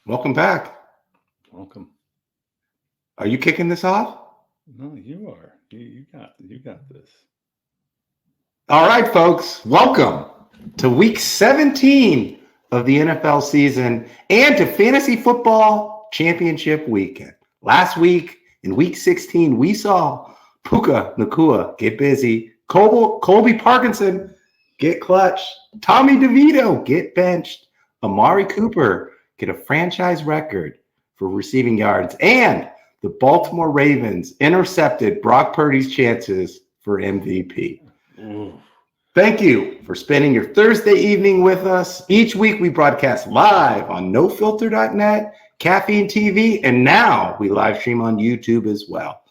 Welcome back. Welcome. Are you kicking this off? No, you are. You got this. All right, folks. Welcome to week 17 of the NFL season and to Fantasy Football Championship weekend. Last week in week 16, we saw Puka Nacua get busy, Colby Parkinson get clutch, Tommy DeVito get benched, Amari Cooper get a franchise record for receiving yards, and the Baltimore Ravens intercepted Brock Purdy's chances for MVP. Ooh. Thank you for spending your Thursday evening with us. Each week we broadcast live on nofilter.net, Caffeine TV, and now we live stream on YouTube as well.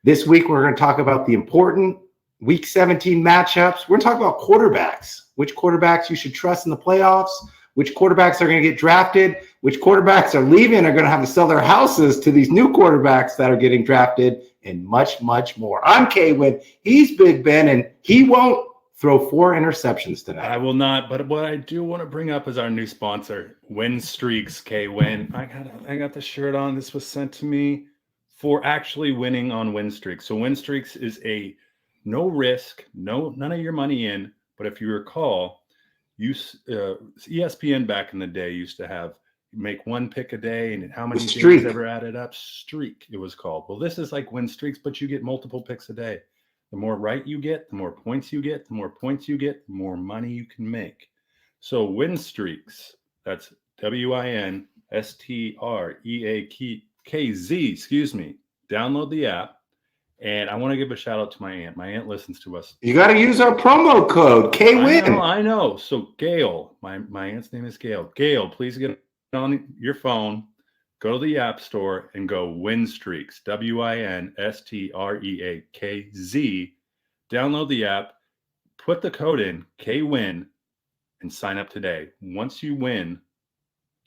This week we're going to talk about the important week 17 matchups. We're going to talk about quarterbacks, which quarterbacks you should trust in the playoffs, which quarterbacks are going to get drafted, which quarterbacks are leaving, are going to have to sell their houses to these new quarterbacks that are getting drafted, and much, much more. I'm K Winn. He's Big Ben, and he won't throw 4 interceptions tonight. I will not, but what I do want to bring up is our new sponsor, Win Streaks, K Winn. I got the shirt on. This was sent to me for actually winning on Win Streaks. So Win Streaks is a no risk, none of your money in. But if you recall, ESPN back in the day used to have make one pick a day, and how many days ever added up? Streak, it was called. Well, this is like Win Streaks, but you get multiple picks a day. The more right you get, the more points you get. The more points you get, the more money you can make. So Win Streaks, that's WINSTREAKZ, excuse me. Download the app. And I want to give a shout out to my aunt. My aunt listens to us. You got to use our promo code, K Winn. I know. So Gail, my aunt's name is Gail. Gail, please get on your phone, go to the App Store and go Win Streaks, WINSTREAKZ. Download the app, put the code in, K Winn, and sign up today. Once you win,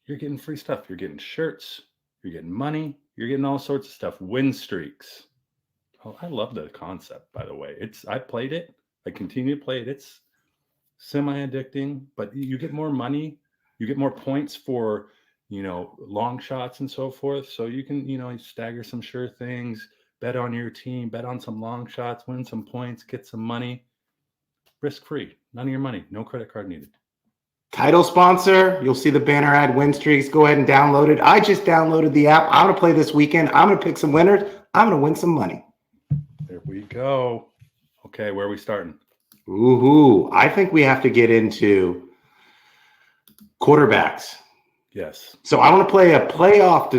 you're getting free stuff. You're getting shirts, you're getting money, you're getting all sorts of stuff. Win Streaks. Oh, I love the concept, by the way. I played it. I continue to play it. It's semi-addicting, but you get more money. You get more points for, long shots and so forth. So you can, stagger some sure things, bet on your team, bet on some long shots, win some points, get some money. Risk-free. None of your money. No credit card needed. Title sponsor. You'll see the banner ad, Win Streaks. Go ahead and download it. I just downloaded the app. I'm going to play this weekend. I'm going to pick some winners. I'm going to win some money. There we go. Okay, where are we starting? Ooh, I think we have to get into quarterbacks. Yes. So I want to play a playoff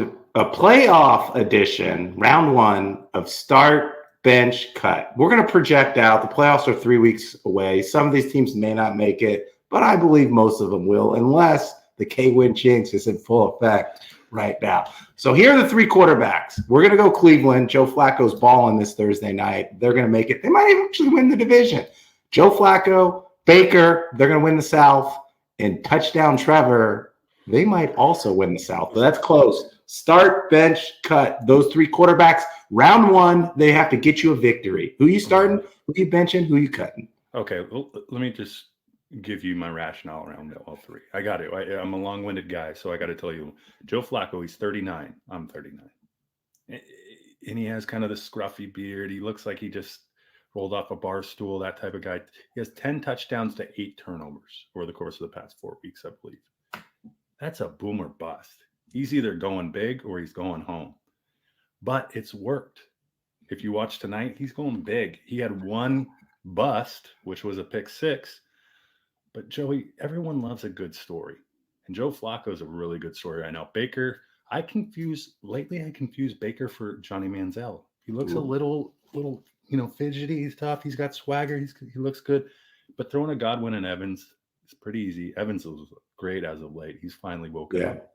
edition, round 1 of Start, Bench, Cut. We're going to project out. The playoffs are 3 weeks away. Some of these teams may not make it, but I believe most of them will, unless the K Winn jinx is in full effect right now. So here are the 3 quarterbacks. We're going to go Cleveland. Joe Flacco's balling this Thursday night. They're going to make it. They might actually win the division. Joe Flacco, Baker, they're going to win the South. And touchdown Trevor, they might also win the South. But that's close. Start, bench, cut. Those 3 quarterbacks. Round 1, they have to get you a victory. Who you starting? Who you benching? Who you cutting? Okay, well, let me just give you my rationale around all 3. I got it. I'm a long-winded guy, so I got to tell you. Joe Flacco, he's 39. I'm 39. And he has kind of the scruffy beard. He looks like he just rolled off a bar stool, that type of guy. He has 10 touchdowns to 8 turnovers over the course of the past 4 weeks, I believe. That's a boom or bust. He's either going big or he's going home. But it's worked. If you watch tonight, he's going big. He had 1 bust, which was a pick 6. But Joey, everyone loves a good story. And Joe Flacco is a really good story right now. Baker, I confuse Baker for Johnny Manziel. He looks a little, fidgety. He's tough. He's got swagger. He looks good. But throwing a Godwin and Evans is pretty easy. Evans was great as of late. He's finally woken up.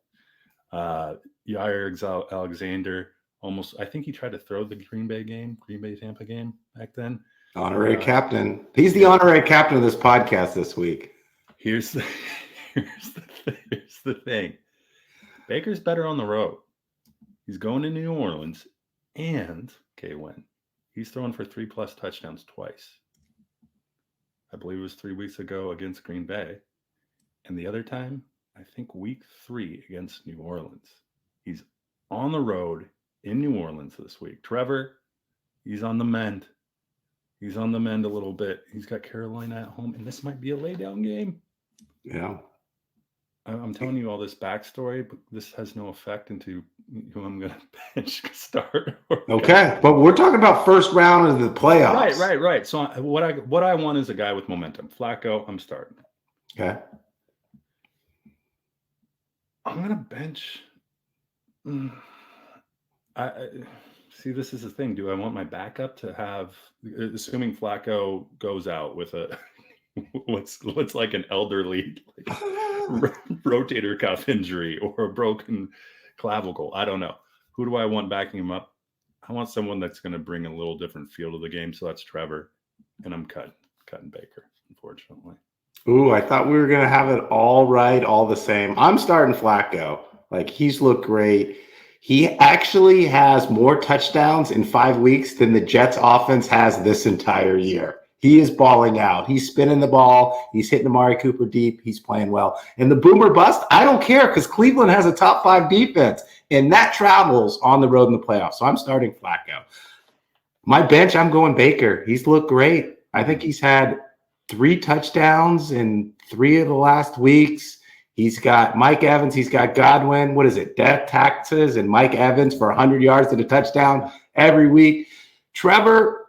Jair Alexander, I think he tried to throw the Green Bay Tampa game back then. Honorary captain. He's the honorary captain of this podcast this week. Here's the thing. Baker's better on the road. He's going to New Orleans, and K Winn, he's throwing for 3+ touchdowns twice. I believe it was 3 weeks ago against Green Bay. And the other time, I think week 3 against New Orleans. He's on the road in New Orleans this week. Trevor, he's on the mend. He's on the mend a little bit. He's got Carolina at home, and this might be a laydown game. Yeah. I'm telling you all this backstory, but this has no effect into who I'm going to bench start. Okay, but we're talking about first round of the playoffs. Right. So what I want is a guy with momentum. Flacco, I'm starting. Okay. I'm going to bench. I see. This is the thing. Do I want my backup to have, assuming Flacco goes out with a what's like an elderly rotator cuff injury or a broken clavicle? I don't know. Who do I want backing him up? I want someone that's going to bring a little different feel to the game. So that's Trevor, and I'm cutting Baker, unfortunately. Ooh, I thought we were going to have it all right, all the same. I'm starting Flacco. Like, he's looked great. He actually has more touchdowns in 5 weeks than the Jets offense has this entire year. He is balling out. He's spinning the ball. He's hitting Amari Cooper deep. He's playing well. And the boomer bust, I don't care because Cleveland has a top 5 defense, and that travels on the road in the playoffs. So I'm starting Flacco. My bench, I'm going Baker. He's looked great. I think he's had 3 touchdowns in 3 of the last weeks. He's got Mike Evans. He's got Godwin. What is it? Death taxes and Mike Evans for 100 yards and a touchdown every week. Trevor,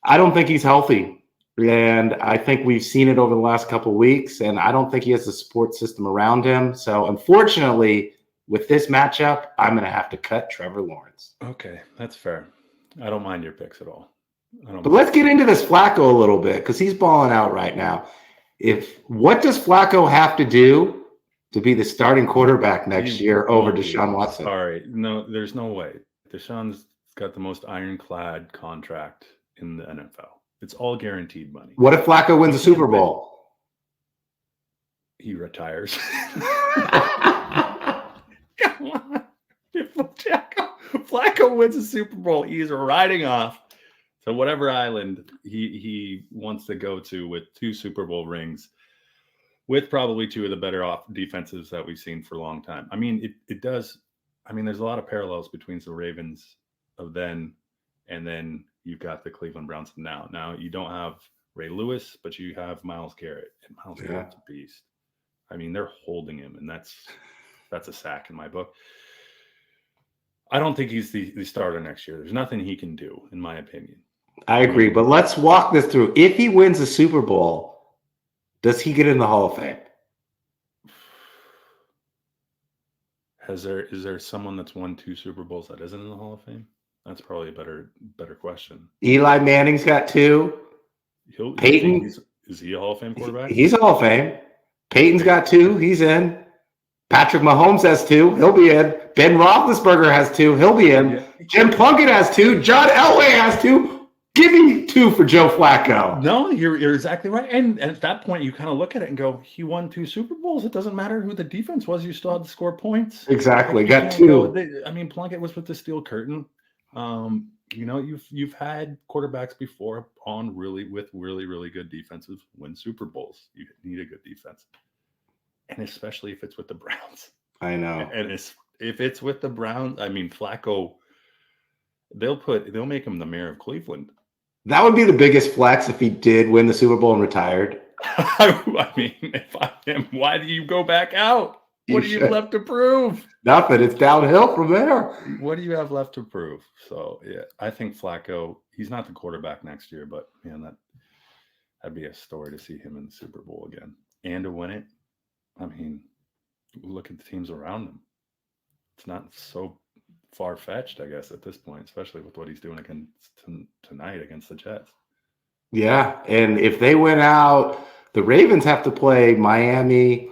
I don't think he's healthy. And I think we've seen it over the last couple of weeks. And I don't think he has a support system around him. So unfortunately, with this matchup, I'm going to have to cut Trevor Lawrence. Okay, that's fair. I don't mind your picks at all. But let's get into this Flacco a little bit because he's balling out right now. What does Flacco have to do to be the starting quarterback next year over Deshaun Watson? Sorry, no, there's no way. Deshaun's got the most ironclad contract in the NFL. It's all guaranteed money. What if Flacco wins a Super Bowl? He retires. Come on. If Flacco wins a Super Bowl, he's riding off to whatever island he wants to go to with 2 Super Bowl rings, with probably 2 of the better off defenses that we've seen for a long time. I mean, it does. I mean, there's a lot of parallels between the Ravens of then and then you've got the Cleveland Browns of now. Now you don't have Ray Lewis, but you have Myles Garrett, and Myles Garrett's a beast. I mean, they're holding him, and that's a sack in my book. I don't think he's the starter next year. There's nothing he can do, in my opinion. I agree, but let's walk this through. If he wins a Super Bowl, does he get in the Hall of Fame? Is there someone that's won 2 Super Bowls that isn't in the Hall of Fame? That's probably a better question. Eli Manning's got 2. Peyton, is he a Hall of Fame quarterback? He's a Hall of Fame. Peyton's got 2. He's in. Patrick Mahomes has 2. He'll be in. Ben Roethlisberger has 2. He'll be in. Yeah. Jim Plunkett has 2. John Elway has 2. Give me 2 for Joe Flacco. No, you're exactly right. And at that point, you kind of look at it and go, he won 2 Super Bowls. It doesn't matter who the defense was. You still had to score points. Exactly. Got 2. I mean, Plunkett was with the steel curtain. You've had quarterbacks before with really good defenses win Super Bowls. You need a good defense. And especially if it's with the Browns. I know. And if it's with the Browns, I mean, Flacco, they'll make him the mayor of Cleveland. That would be the biggest flex if he did win the Super Bowl and retired. I mean, if I am, why do you go back out? What do you have left to prove? Nothing. It's downhill from there. What do you have left to prove? So, yeah, I think Flacco, he's not the quarterback next year, but, man, that'd be a story to see him in the Super Bowl again. And to win it, I mean, look at the teams around him. It's not so far-fetched, I guess, at this point, especially with what he's doing tonight against the Jets. Yeah, and if they went out, the Ravens have to play Miami,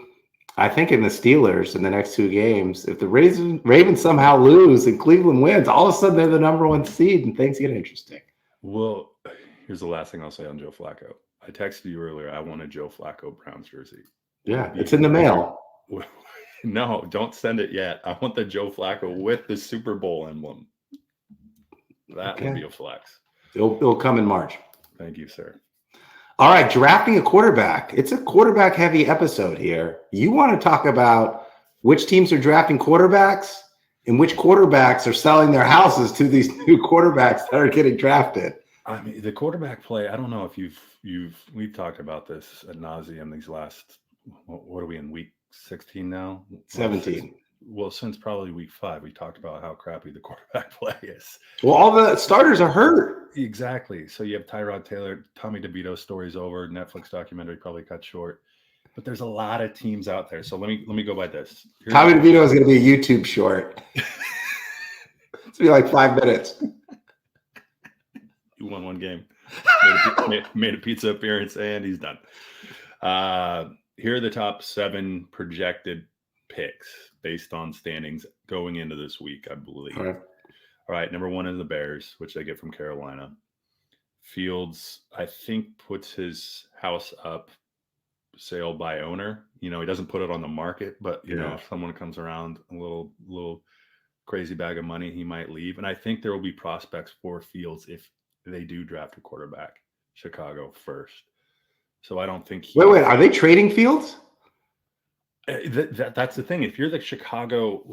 I think, in the Steelers in the next 2 games. If the Ravens somehow lose and Cleveland wins, all of a sudden they're the number 1 seed and things get interesting. Well, here's the last thing I'll say on Joe Flacco. I texted you earlier. I want a Joe Flacco Browns jersey. Yeah, it's in the mail. No, don't send it yet. I want the Joe Flacco with the Super Bowl emblem. That would be a flex. It'll come in March. Thank you, sir. All right, drafting a quarterback. It's a quarterback heavy episode here. You want to talk about which teams are drafting quarterbacks and which quarterbacks are selling their houses to these new quarterbacks that are getting drafted. I mean, the quarterback play, I don't know if we've talked about this ad nauseum these last, what are we in, week 16 now? 17. Well, since probably week 5, we talked about how crappy the quarterback play is. Well, all the starters are hurt. Exactly. So you have Tyrod Taylor, Tommy DeVito story's over, Netflix documentary probably cut short. But there's a lot of teams out there. So let me go by this. Tommy DeVito is going to be a YouTube short. It's be like 5 minutes. He won one game, made a pizza appearance, and he's done. Here are the top 7 projected picks based on standings going into this week, I believe. All right, number 1 is the Bears, which they get from Carolina. Fields, I think, puts his house up, sale by owner. He doesn't put it on the market, but you know, if someone comes around a little crazy bag of money, he might leave. And I think there will be prospects for Fields if they do draft a quarterback, Chicago first. So I don't think Wait, are they trading Fields? That's the thing. If you're the Chicago,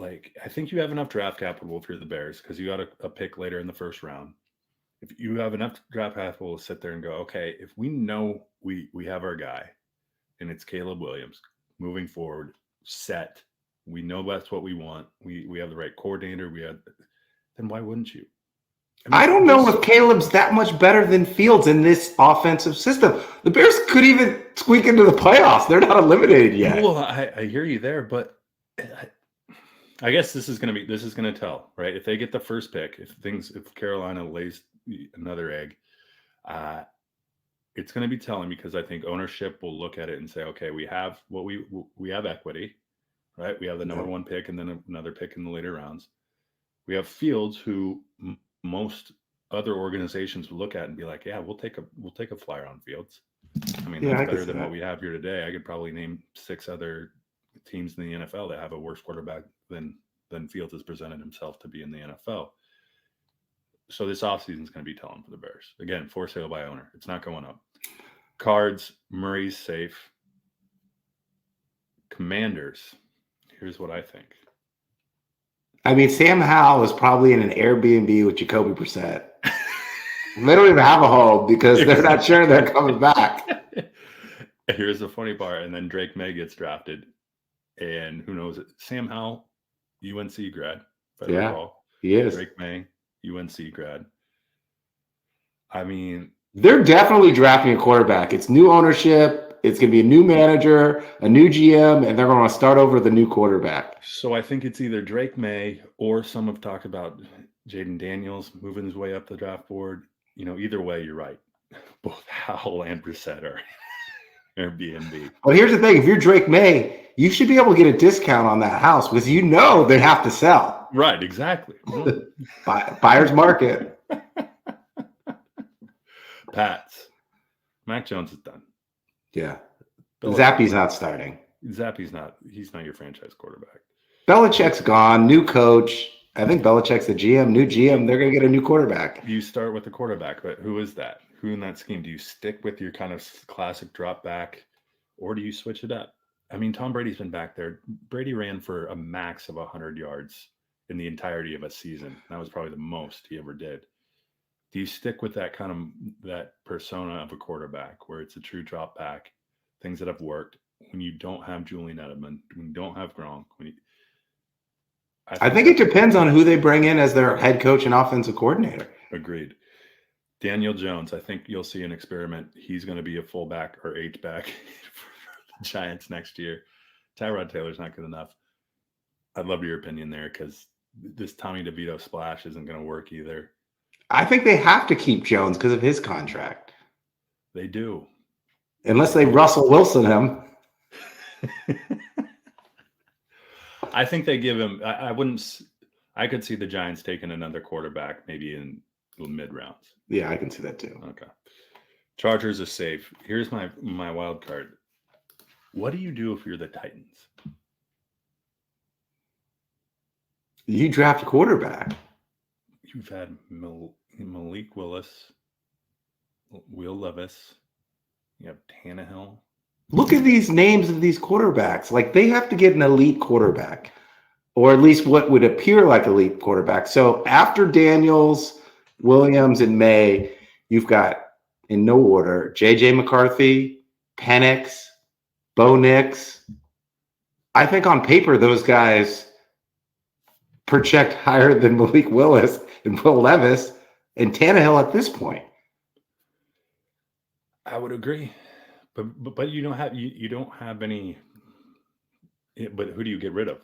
I think you have enough draft capital if you're the Bears, because you got a pick later in the first round. If you have enough draft capital to sit there and go, okay, if we know we have our guy and it's Caleb Williams moving forward, set, we know that's what we want. We have the right coordinator. Then why wouldn't you? I don't know if Caleb's that much better than Fields in this offensive system. The Bears could even squeak into the playoffs. They're not eliminated yet. Well, I hear you there, but I guess this is going to tell, right? If they get the first pick, if Carolina lays another egg, it's going to be telling, because I think ownership will look at it and say, okay, we have equity, right? We have the number 1 pick and then another pick in the later rounds. We have Fields, who most other organizations would look at and be like, yeah, we'll take a flyer on Fields. I mean, that's better than what we have here today. I could probably name 6 other teams in the NFL that have a worse quarterback than Fields has presented himself to be in the NFL. So this offseason is going to be telling for the Bears. Again, for sale by owner. It's not going up. Cards, Murray's safe. Commanders, here's what I think. I mean, Sam Howell is probably in an Airbnb with Jacoby Brissett. They don't even have a home because they're not sure they're coming back. Here's the funny part. And then Drake May gets drafted. And who knows it? Sam Howell, UNC grad. He is. Drake May, UNC grad. I mean, they're definitely drafting a quarterback. It's new ownership. It's going to be a new manager, a new GM, and they're going to start over the new quarterback. So I think it's either Drake May, or some have talked about Jaden Daniels moving his way up the draft board. Either way, you're right. Both Howell and Brissett are Airbnb. Well, here's the thing. If you're Drake May, you should be able to get a discount on that house because they have to sell. Right, exactly. Buyer's market. Pats. Mac Jones is done. Yeah. Zappi's not starting. He's not your franchise quarterback. Belichick's gone. New coach. I think Belichick's the GM. New GM. They're going to get a new quarterback. You start with the quarterback, but who is that? Who in that scheme? Do you stick with your kind of classic drop back, or do you switch it up? I mean, Tom Brady's been back there. Brady ran for a max of 100 yards in the entirety of a season. That was probably the most he ever did. Do you stick with that that persona of a quarterback where it's a true drop back, things that have worked, when you don't have Julian Edelman, when you don't have Gronk? I think it depends on who they bring in as their head coach and offensive coordinator. Agreed. Daniel Jones, I think you'll see an experiment. He's going to be a fullback or H-back for the Giants next year. Tyrod Taylor's not good enough. I'd love your opinion there, because this Tommy DeVito splash isn't going to work either. I think they have to keep Jones because of his contract. They do. Unless they Russell Wilson him. I think they give him. I could see the Giants taking another quarterback maybe in the mid rounds. Yeah, I can see that too. Okay. Chargers is safe. Here's my wild card. What do you do if you're the Titans? You draft a quarterback. You've had Malik Willis, Will Levis, You have Tannehill. Look at these names of these quarterbacks. Like, they have to get an elite quarterback, or at least what would appear like elite quarterback. So after Daniels, Williams, and May, you've got, in no order, J.J. McCarthy, Penix, Bo Nix. I think on paper those guys project higher than Malik Willis and Will Levis and Tannehill at this point. I would agree, but you don't have any. But who do you get rid of?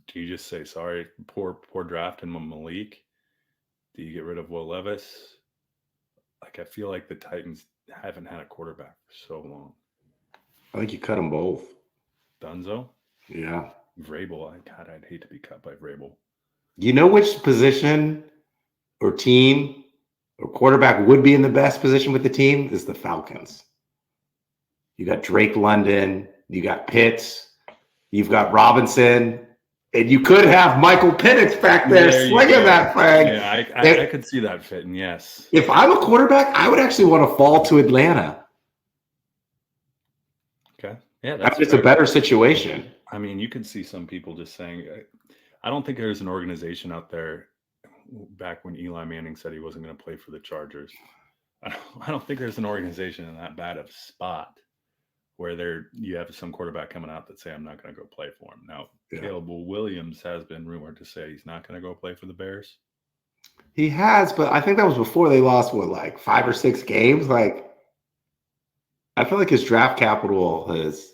Do you just say sorry, poor draft and Malik? Do you get rid of Will Levis? Like, I feel like the Titans haven't had a quarterback for so long. I think you cut them both. Dunzo? Yeah. Vrabel, I'd hate to be cut by Vrabel. You know which position or team or quarterback would be in the best position with the team? Is the Falcons. You got Drake London, you got Pitts, you've got Robinson, and you could have Michael Penix back there slinging that flag. Yeah, I could see that fitting, yes. If I'm a quarterback, I would actually want to fall to Atlanta. Okay. Yeah, that's it's a better situation. I mean, you could see some people just saying, I don't think there's an organization out there back when Eli Manning said he wasn't going to play for the Chargers. I don't think there's an organization in that bad of spot where you have some quarterback coming out that say, I'm not going to go play for him. Now, Caleb Williams has been rumored to say he's not going to go play for the Bears. He has, but I think that was before they lost, 5 or 6 games? Like, I feel like his draft capital has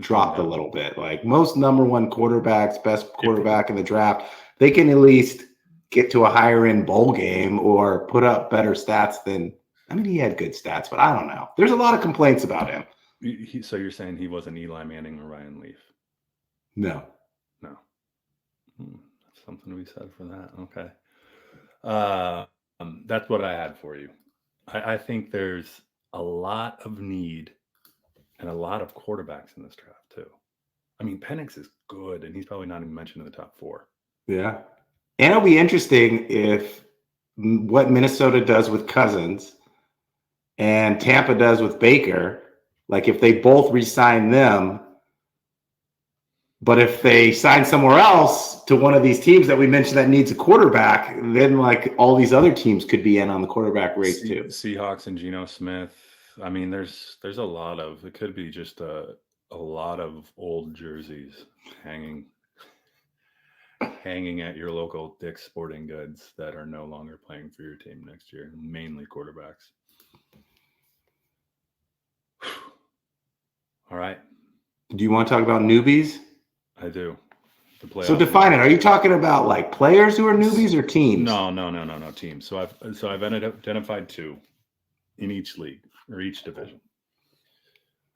dropped a little bit. Like, most number one quarterbacks, best quarterback in the draft, they can at least get to a higher end bowl game or put up better stats than, I mean, he had good stats, but I don't know. There's a lot of complaints about him. So you're saying he wasn't Eli Manning or Ryan Leaf? No. That's something to be said for that. Okay. That's what I had for you. I think there's a lot of need and a lot of quarterbacks in this draft too. I mean, Penix is good, and he's probably not even mentioned in the top 4. Yeah. And it'll be interesting if what Minnesota does with Cousins and Tampa does with Baker, like if they both re-sign them, but if they sign somewhere else to one of these teams that we mentioned that needs a quarterback, then like all these other teams could be in on the quarterback race too. Seahawks and Geno Smith. I mean, there's a lot of, it could be just a lot of old jerseys hanging at your local Dick's Sporting Goods that are no longer playing for your team next year, mainly quarterbacks. All right. Do you want to talk about newbies? I do. So define it. Are you talking about like players who are newbies or teams? No, teams. So I've identified 2 in each league or each division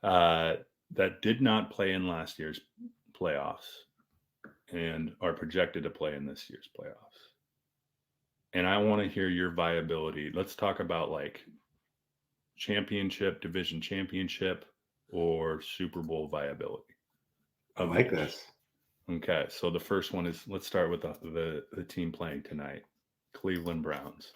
that did not play in last year's playoffs and are projected to play in this year's playoffs. And I want to hear your viability. Let's talk about like championship, division championship, or Super Bowl viability. I like this. Okay, so the first one is, let's start with the team playing tonight, Cleveland Browns.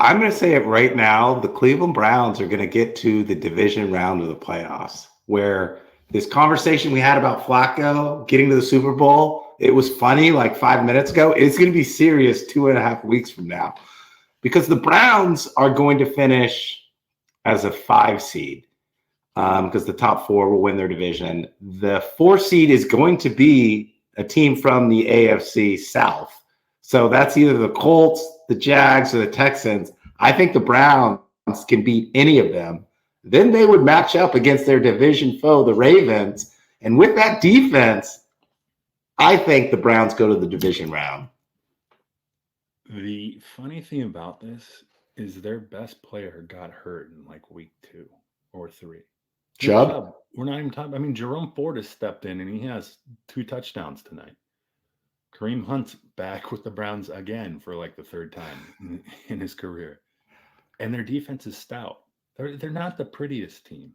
I'm going to say it right now. The Cleveland Browns are going to get to the division round of the playoffs, where this conversation we had about Flacco getting to the Super Bowl, it was funny like 5 minutes ago. It's going to be serious 2.5 weeks from now, because the Browns are going to finish as a 5 seed because the top 4 will win their division. The 4 seed is going to be a team from the AFC South. So that's either the Colts, the Jags, or the Texans. I think the Browns can beat any of them. Then they would match up against their division foe, the Ravens. And with that defense, I think the Browns go to the division round. The funny thing about this is their best player got hurt in like week 2 or 3. Chubb? We're not even talking. I mean, Jerome Ford has stepped in and he has 2 touchdowns tonight. Kareem Hunt's back with the Browns again for like the 3rd time in his career. And their defense is stout. They're not the prettiest team,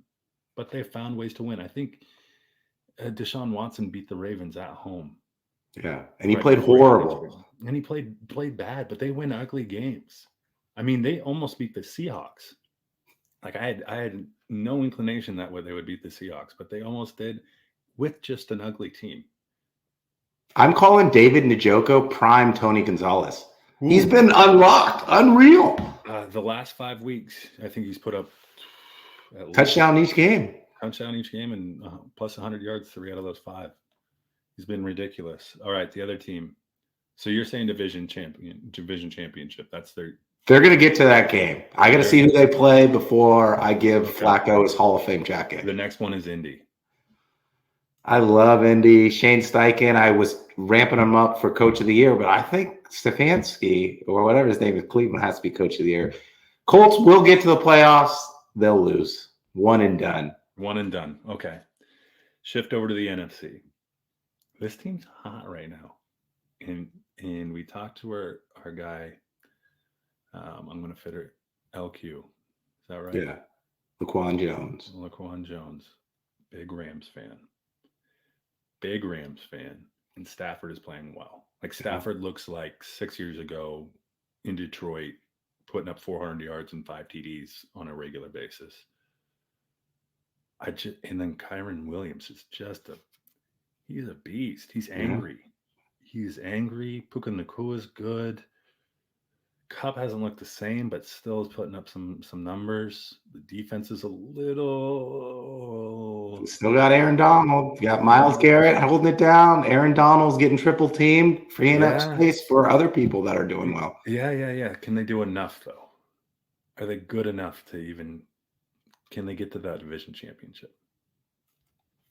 but they found ways to win. I think Deshaun Watson beat the Ravens at home. Yeah, and he played horrible. And he played bad, but they win ugly games. I mean, they almost beat the Seahawks Like I had no inclination that way they would beat the Seahawks, but they almost did with just an ugly team. I'm calling David Njoku prime Tony Gonzalez. He's Ooh. been unlocked, unreal. The last 5 weeks, I think he's put up at Touchdown each game. Touchdown each game and plus 100 yards 3 out of those 5. He's been ridiculous. All right, the other team. So you're saying division championship. That's their. They're going to get to that game. I got to see who they play before I give Flacco his Hall of Fame jacket. The next one is Indy. I love Indy. Shane Steichen. I was ramping him up for Coach of the Year, but I think Stefanski or whatever his name is, Cleveland has to be Coach of the Year. Colts will get to the playoffs. They'll lose. One and done. One and done. Okay. Shift over to the NFC. This team's hot right now. And we talked to our guy. I'm going to fit her LQ. Is that right? Yeah. Laquan Jones. Laquan Jones. Big Rams fan. Big Rams fan. And Stafford is playing well. Like Stafford looks like 6 years ago in Detroit, putting up 400 yards and 5 TDs on a regular basis. And then Kyron Williams is he's a beast. He's angry. He's angry. Puka Nacua is good. Cup hasn't looked the same, but still is putting up some numbers. The defense is a little. Still got Aaron Donald. Got Myles Garrett holding it down. Aaron Donald's getting triple teamed, freeing up space for other people that are doing well. Yeah. Can they do enough though? Are they good enough to even? Can they get to that division championship?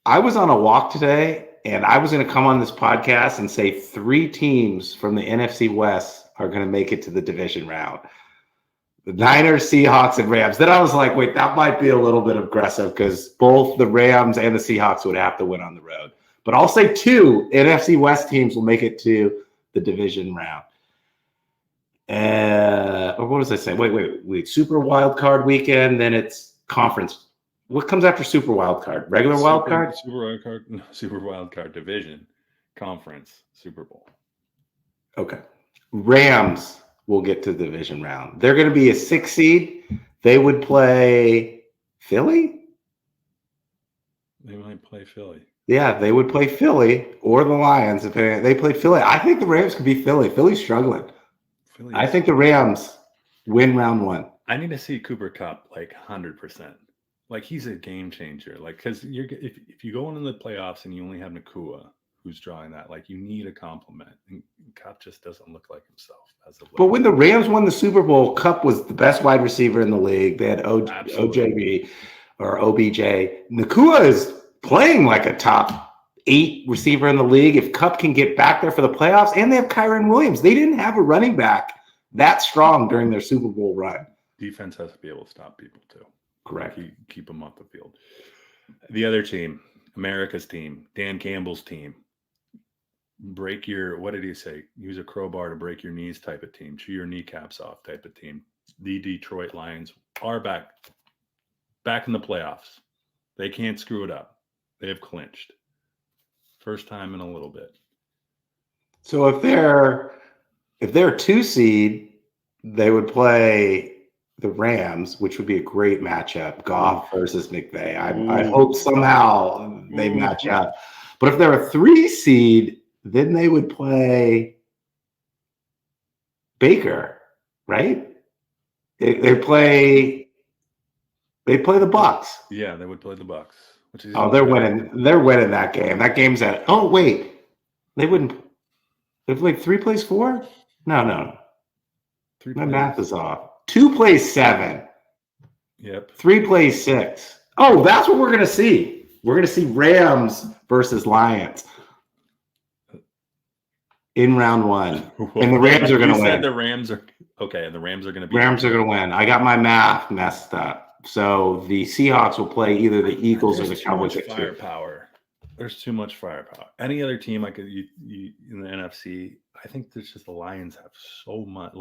I was on a walk today, and I was going to come on this podcast and say 3 teams from the NFC West are going to make it to the division round. The Niners, Seahawks, and Rams. Then I was like, wait, that might be a little bit aggressive because both the Rams and the Seahawks would have to win on the road. But I'll say 2 NFC West teams will make it to the division round. Or what was I saying? Wait. Super wild card weekend, then it's conference. What comes after Super Wild Card? Regular Wild Card? Super Wild Card? No, Super Wild Card division, conference, Super Bowl. Okay. Rams will get to the division round. They're going to be a 6 seed. They would play Philly? They might play Philly. Yeah, they would play Philly or the Lions. If they play Philly. I think the Rams could be Philly. Philly's struggling. I think the Rams win round 1. I need to see Cooper Kupp like 100%. Like he's a game changer. Like because if you go into the playoffs and you only have Nacua who's drawing that, like you need a compliment. And Kupp just doesn't look like himself as of late. But when the Rams won the Super Bowl, Kupp was the best wide receiver in the league. They had OJB or OBJ. Nacua is playing like a top 8 receiver in the league. If Kupp can get back there for the playoffs, and they have Kyron Williams. They didn't have a running back that strong during their Super Bowl run. Defense has to be able to stop people too. Correct. Keep them off the field. The other team, America's team, Dan Campbell's team. What did he say? Use a crowbar to break your knees type of team. Chew your kneecaps off type of team. The Detroit Lions are back in the playoffs. They can't screw it up. They have clinched. First time in a little bit. So if they're 2 seed, they would play the Rams, which would be a great matchup. Goff versus McVay. I hope somehow they match up. But if they're a 3 seed, then they would play Baker, right? They play the Bucks. Yeah, they would play the Bucks. They're winning. They're winning that game. That game's at. Oh wait, they wouldn't. They played 3 plays 4. No. 3 My plays. math is off. 2 plays 7. Yep. 3 plays 6. Oh, that's what we're going to see. We're going to see Rams versus Lions in round 1. And the Rams are going to win. The Rams are okay, and the Rams are going to be. Rams are going to win. I got my math messed up. So the Seahawks will play either the Eagles or the Cowboys. Firepower. There's too much firepower. Any other team like you in the NFC, I think there's just the Lions have so much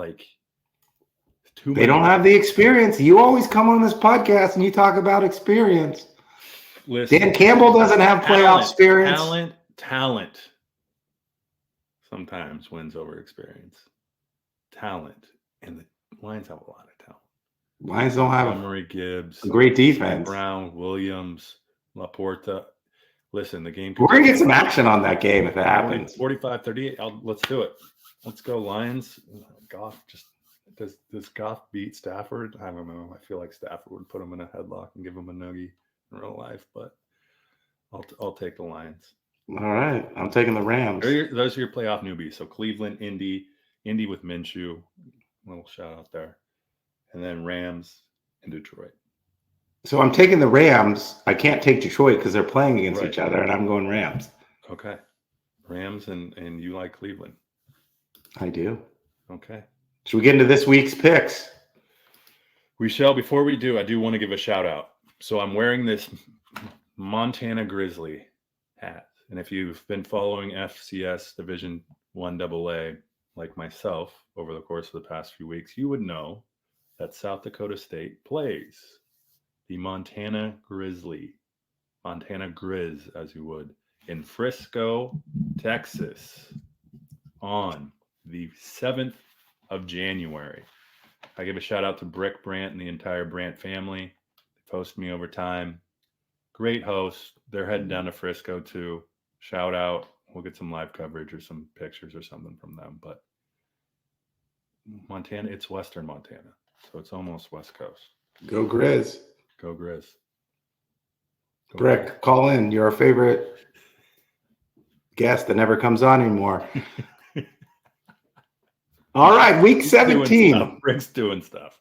They don't have the experience. You always come on this podcast and you talk about experience. Listen, Dan Campbell doesn't have playoff experience. Talent sometimes wins over experience. Talent. And the Lions have a lot of talent. Lions don't have Montgomery, Gibbs, a great defense. Brown, Williams, Laporta. Listen, the game. We're going to get some action on that game if it happens. 45-38. Let's do it. Let's go, Lions. Goff just does Goff beat Stafford? I don't know. I feel like Stafford would put him in a headlock and give him a noogie in real life, but I'll take the Lions. All right, I'm taking the Rams. Those are your playoff newbies. So Cleveland, Indy with Minshew. Little shout out there, and then Rams and Detroit. So I'm taking the Rams. I can't take Detroit because they're playing against each other, and I'm going Rams. Okay, Rams and you like Cleveland. I do. Okay. Should we get into this week's picks? We shall. Before we do, I do want to give a shout out. So I'm wearing this Montana Grizzly hat. And if you've been following FCS Division I AA like myself over the course of the past few weeks, you would know that South Dakota State plays the Montana Grizzly, Montana Grizz, as you would, in Frisco, Texas on the 7th of January. I give a shout out to Brick Brandt and the entire Brandt family. They hosted me over time. Great host. They're heading down to Frisco too. Shout out. We'll get some live coverage or some pictures or something from them. But Montana, it's Western Montana. So it's almost West Coast. Go Grizz. Go Grizz. Go Brick, Grizz. call in. You're our favorite guest that never comes on anymore. All right, week 17. Brick's doing stuff.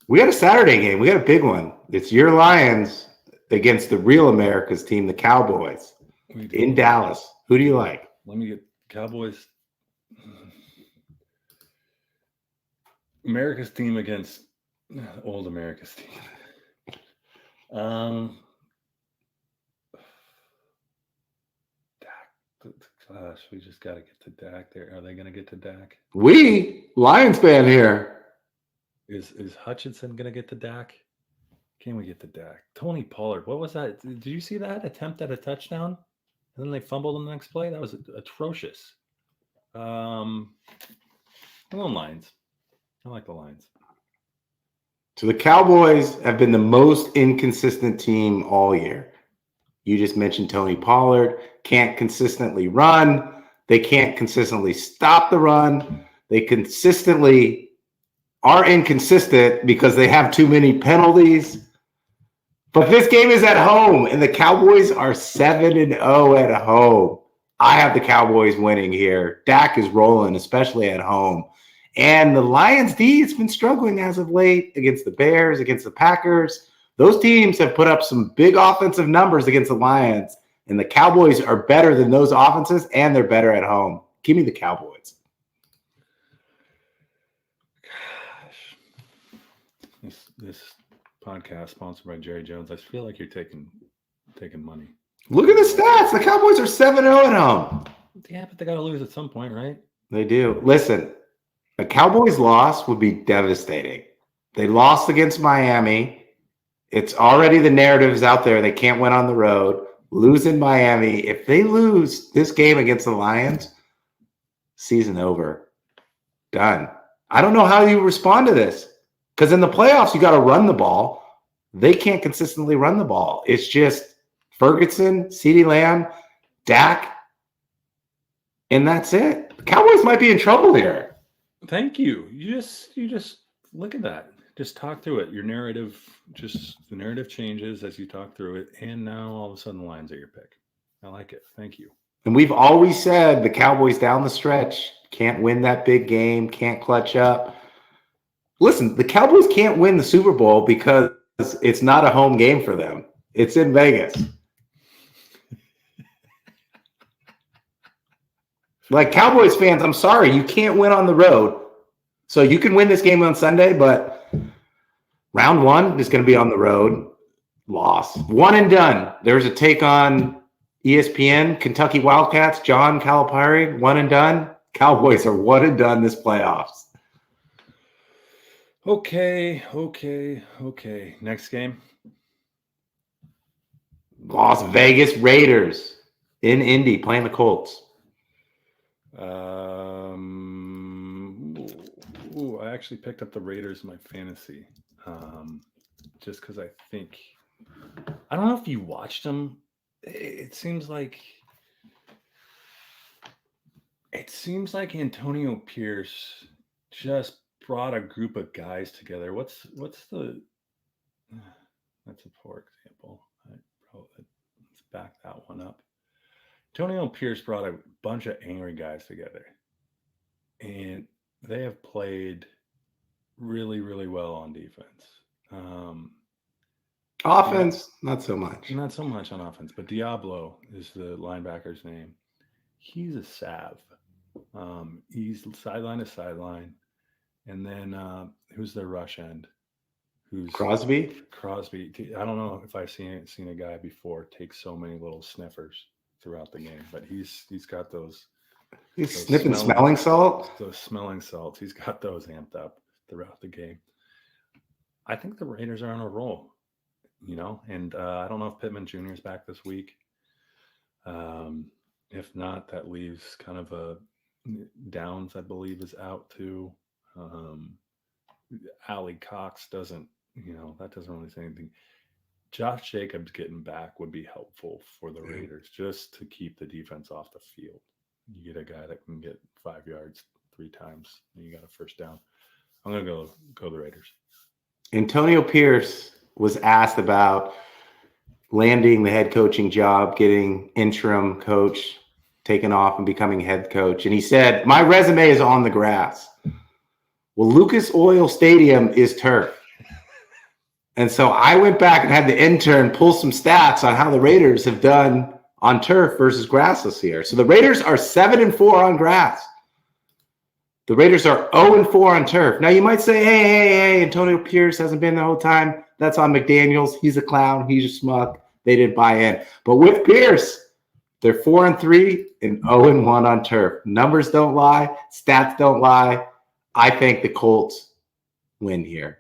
We got a Saturday game. We got a big one. It's your Lions against the real America's team, the Cowboys, in Dallas. Who do you like? Let me get Cowboys. America's team against old America's team. Dak. Gosh, we just got to get to Dak there. Are they going to get to Dak? Lions fan here. Is Hutchinson going to get to Dak? Can we get to Dak? Tony Pollard. What was that? Did you see that attempt at a touchdown? And then they fumbled on the next play? That was atrocious. I'm going Lions. I like the Lions. So the Cowboys have been the most inconsistent team all year. You just mentioned Tony Pollard. Can't consistently run. They can't consistently stop the run. They consistently are inconsistent because they have too many penalties. But this game is at home, and the Cowboys are 7-0 at home. I have the Cowboys winning here. Dak is rolling, especially at home. And the Lions D has been struggling as of late against the Bears, against the Packers. Those teams have put up some big offensive numbers against the Lions, and the Cowboys are better than those offenses, and they're better at home. Give me the Cowboys. Gosh. This podcast sponsored by Jerry Jones. I feel like you're taking money. Look at the stats. The Cowboys are 7-0 at home. Yeah, but they got to lose at some point, right? They do. Listen, a Cowboys loss would be devastating. They lost against Miami. It's already the narratives out there. They can't win on the road. Lose in Miami. If they lose this game against the Lions, season over. Done. I don't know how you respond to this. Because in the playoffs, you got to run the ball. They can't consistently run the ball. It's just Ferguson, CeeDee Lamb, Dak, and that's it. The Cowboys might be in trouble here. Thank you. You just look at that. Just talk through it. Your narrative, the narrative changes as you talk through it, and now all of a sudden the Lions are your pick. I like it. Thank you. And we've always said the Cowboys down the stretch can't win that big game, can't clutch up. Listen, the Cowboys can't win the Super Bowl because it's not a home game for them. It's in Vegas. Like Cowboys fans, I'm sorry, you can't win on the road. So you can win this game on Sunday, but round one is going to be on the road. Loss. One and done. There's a take on ESPN, Kentucky Wildcats, John Calipari, one and done. Cowboys are one and done this playoffs. Okay. Next game. Las Vegas Raiders in Indy playing the Colts. I actually picked up the Raiders in my fantasy, just because I think I don't know if you watched them. It seems like Antonio Pierce just brought a group of guys together. What's the? That's a poor example. Let's back that one up. Antonio Pierce brought a bunch of angry guys together, and they have played really, really well on defense. Offense, not so much. Not so much on offense, but Diablo is the linebacker's name. He's a sav. He's sideline to sideline. And then who's their rush end? Who's Crosby? I don't know if I've seen a guy before take so many little sniffers throughout the game, but he's got those. He's sniffing smelling salts? Those smelling salts. He's got those amped up throughout the game. I think the Raiders are on a roll, and I don't know if Pittman Jr. is back this week. If not, that leaves kind of a Downs, I believe, is out too. Ali Cox doesn't, that doesn't really say anything. Josh Jacobs getting back would be helpful for the Raiders just to keep the defense off the field. You get a guy that can get 5 yards 3 times, and you got a first down. I'm going to go the Raiders. Antonio Pierce was asked about landing the head coaching job, getting interim coach, taken off and becoming head coach. And he said, my resume is on the grass. Well, Lucas Oil Stadium is turf. And so I went back and had the intern pull some stats on how the Raiders have done on turf versus grass this year. So the Raiders are 7-4 on grass. The Raiders are 0-4 on turf. Now you might say, hey, Antonio Pierce hasn't been the whole time. That's on McDaniels. He's a clown. He's a schmuck. They didn't buy in. But with Pierce, they're 4-3 and 0-1 on turf. Numbers don't lie. Stats don't lie. I think the Colts win here.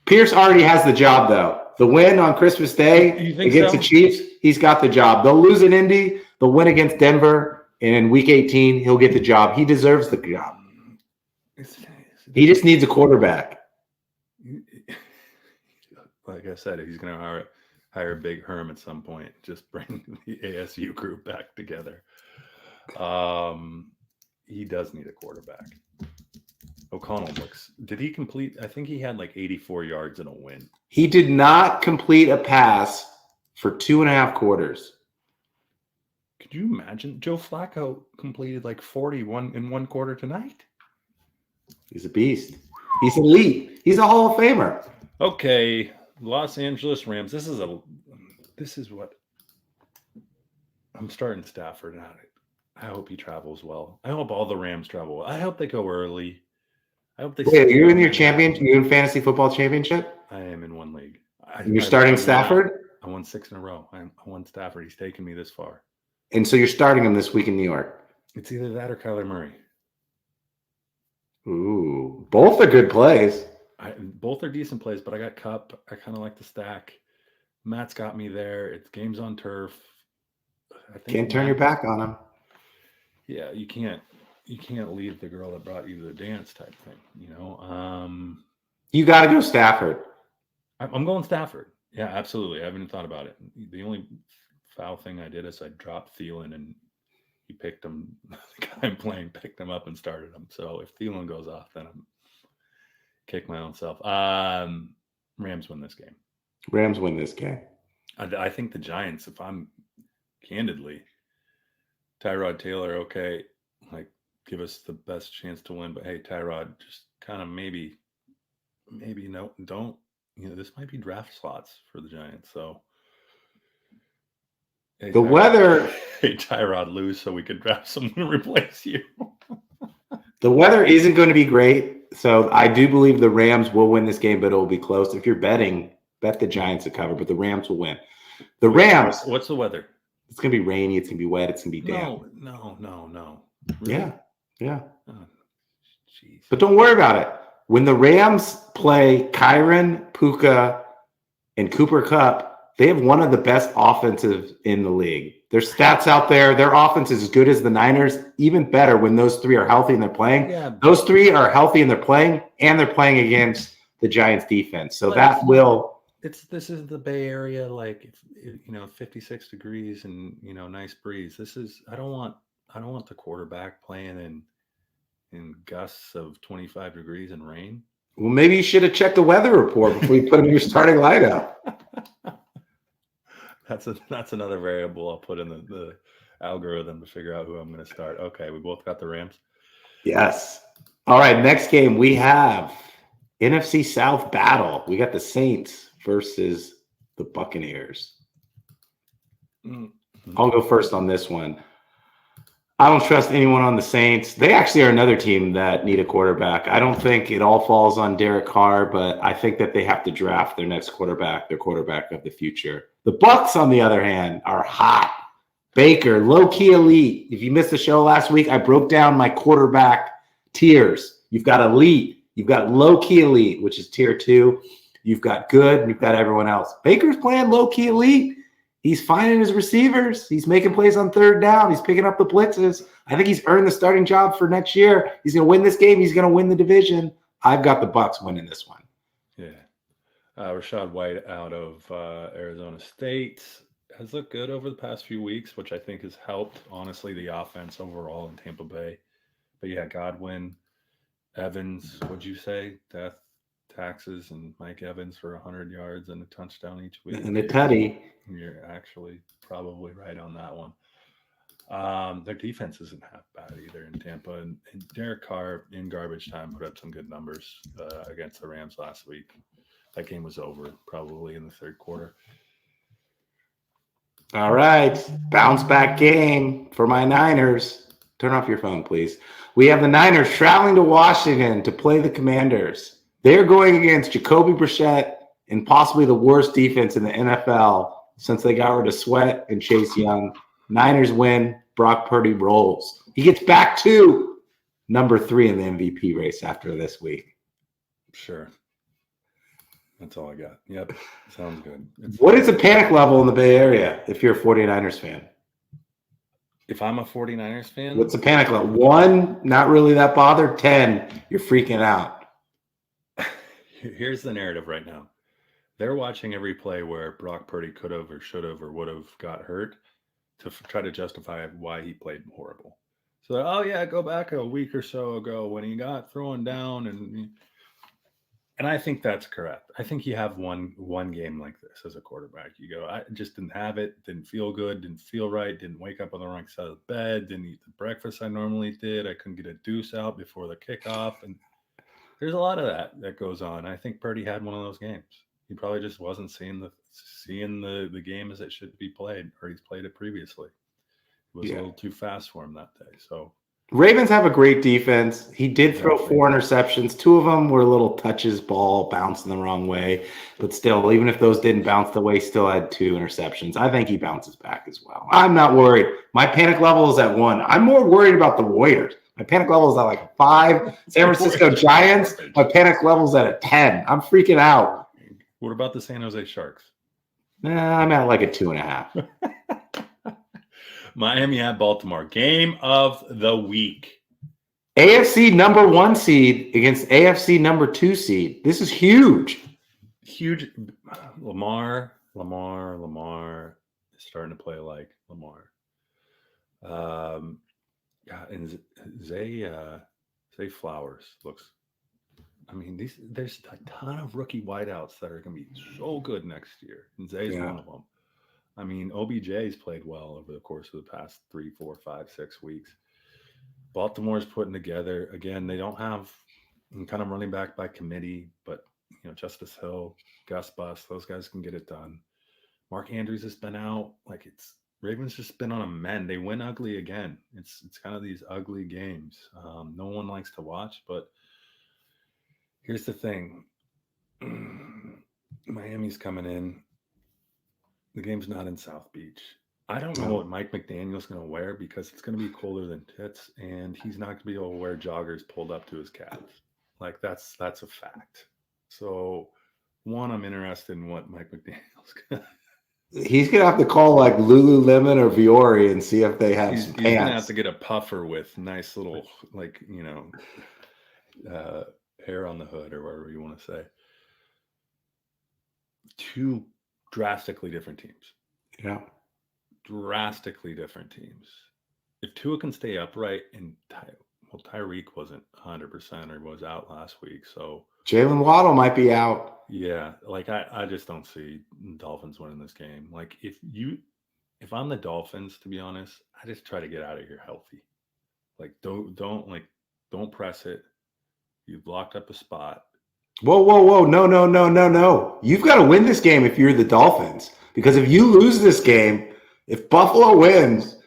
Pierce already has the job, though. The win on Christmas Day against the Chiefs, he's got the job. They'll lose in Indy. They'll win against Denver. And in Week 18, he'll get the job. He deserves the job. He just needs a quarterback. Like I said, he's going to hire Big Herm at some point. Just bring the ASU group back together. He does need a quarterback. O'Connell did he complete? I think he had like 84 yards in a win. He did not complete a pass for 2.5 quarters. Could you imagine? Joe Flacco completed like 41 in 1 quarter tonight. He's a beast. He's elite. He's a Hall of Famer. Okay, Los Angeles Rams. This is what I'm starting Stafford out. I hope he travels well. I hope all the Rams travel well. I hope they go early. I hope they. Wait, are you in your championship? You in fantasy football championship? I am in one league. You're starting Stafford? I won 6 in a row. I won Stafford. He's taken me this far. And so you're starting him this week in New York. It's either that or Kyler Murray. Ooh, both are good plays. Both are decent plays, but I got Cup. I kind of like the stack. Matt's got me there. It's games on turf. I think Can't turn your back on him. Yeah, you can't leave the girl that brought you to the dance type thing, You got to go Stafford. I'm going Stafford. Yeah, absolutely. I haven't even thought about it. The only foul thing I did is I dropped Thielen and he picked him. The guy I'm playing picked him up and started him. So if Thielen goes off, then I'm kick my own self. Rams win this game. Rams win this game. I think the Giants, if I'm candidly, Tyrod Taylor, okay, like give us the best chance to win. But hey, Tyrod, just kind of maybe no, don't. This might be draft slots for the Giants. So hey, the weather. Hey, Tyrod, lose so we could draft someone to replace you. The weather isn't going to be great, so I do believe the Rams will win this game, but it will be close. If you're betting, bet the Giants to cover, but the Rams will win. The Rams. What's the weather? It's going to be rainy. It's going to be wet. It's going to be damp. No. Really? Yeah. Oh, jeez. But don't worry about it. When the Rams play Kyren, Puka, and Cooper Kupp, they have one of the best offensives in the league. There's stats out there. Their offense is as good as the Niners, even better when those three are healthy and they're playing. Yeah. Those three are healthy and they're playing against the Giants defense. So that will. This is the Bay Area, like 56 degrees and nice breeze. I don't want the quarterback playing in gusts of 25 degrees and rain. Well, maybe you should have checked the weather report before you put him in your starting lineup. That's another variable I'll put in the algorithm to figure out who I'm going to start. Okay, we both got the Rams. Yes. All right, next game we have NFC South battle. We got the Saints versus the Buccaneers. I'll go first on this one. I don't trust anyone on the Saints. They actually are another team that need a quarterback. I don't think it all falls on Derek Carr, but I think that they have to draft their next quarterback, their quarterback of the future. The Bucs, on the other hand, are hot. Baker, low-key elite. If you missed the show last week, I broke down my quarterback tiers. You've got elite. You've got low-key elite, which is tier 2. You've got good, and you've got everyone else. Baker's playing low-key elite. He's finding his receivers. He's making plays on third down. He's picking up the blitzes. I think he's earned the starting job for next year. He's going to win this game. He's going to win the division. I've got the Bucs winning this one. Yeah. Rashad White out of Arizona State has looked good over the past few weeks, which I think has helped, honestly, the offense overall in Tampa Bay. But yeah, Godwin, Evans, what'd you say? Death, taxes, and Mike Evans for 100 yards and a touchdown each week. And a tutty. You're actually probably right on that one. Their defense isn't half bad either in Tampa. And Derek Carr in garbage time put up some good numbers against the Rams last week. That game was over probably in the third quarter. All right. Bounce back game for my Niners. Turn off your phone, please. We have the Niners traveling to Washington to play the Commanders. They're going against Jacoby Brissett and possibly the worst defense in the NFL since they got rid of Sweat and Chase Young. Niners win. Brock Purdy rolls. He gets back to number 3 in the MVP race after this week. Sure. That's all I got. Yep. Sounds good. What is the panic level in the Bay Area if you're a 49ers fan? If I'm a 49ers fan? What's the panic level? 1, not really that bothered. 10, you're freaking out. Here's the narrative right now. They're watching every play where Brock Purdy could have or should have or would have got hurt to try to justify why he played horrible. So, oh yeah, go back a week or so ago when he got thrown down, and I think that's correct. I think you have one game like this as a quarterback. You go, I just didn't have it, didn't feel good, didn't feel right, didn't wake up on the wrong side of the bed, didn't eat the breakfast I normally did. I couldn't get a deuce out before the kickoff, and there's a lot of that goes on. I think Purdy had one of those games. He probably just wasn't seeing the game as it should be played, or he's played it previously. It was a little too fast for him that day. So Ravens have a great defense. He did throw 4 interceptions. 2 of them were little touches, ball bouncing the wrong way. But still, even if those didn't bounce the way, he still had 2 interceptions. I think he bounces back as well. I'm not worried. My panic level is at 1. I'm more worried about the Warriors. My panic level is at like a 5. San Francisco Giants, my panic level is at a 10. I'm freaking out. What about the San Jose Sharks? I'm at like a 2.5. Miami at Baltimore. Game of the week. AFC number 1 seed against AFC number 2 seed. This is huge. Huge. Lamar is starting to play like Lamar. And Zay Flowers looks. I mean, there's a ton of rookie wideouts that are going to be so good next year, and Zay's one of them. I mean, OBJ's played well over the course of the past 3, 4, 5, 6 weeks. Baltimore's putting together, again, they don't have kind of running back by committee, but, Justice Hill, Gus Bus, those guys can get it done. Mark Andrews has been out. Ravens just been on a mend. They win ugly again. It's kind of these ugly games. No one likes to watch, but here's the thing. Miami's coming in. The game's not in South Beach. I don't know what Mike McDaniel's going to wear because it's going to be colder than tits, and he's not going to be able to wear joggers pulled up to his calves. That's a fact. So, 1, I'm interested in what Mike McDaniel's going to He's gonna have to call like Lululemon or Viore and see if they have He's some going to have pants. to get a puffer with nice little, hair on the hood or whatever you want to say. Two drastically different teams. Yeah. Drastically different teams. If Tua can stay upright and Tyreek wasn't 100% or was out last week, so Jalen Waddle might be out. yeah, like I just don't see Dolphins winning this game. Like if I'm the Dolphins, to be honest, I just try to get out of here healthy. Like don't press it. You've locked up a spot. Whoa, whoa, whoa. No, no, no, no, no. You've got to win this game if you're the Dolphins. Because if you lose this game, if Buffalo wins,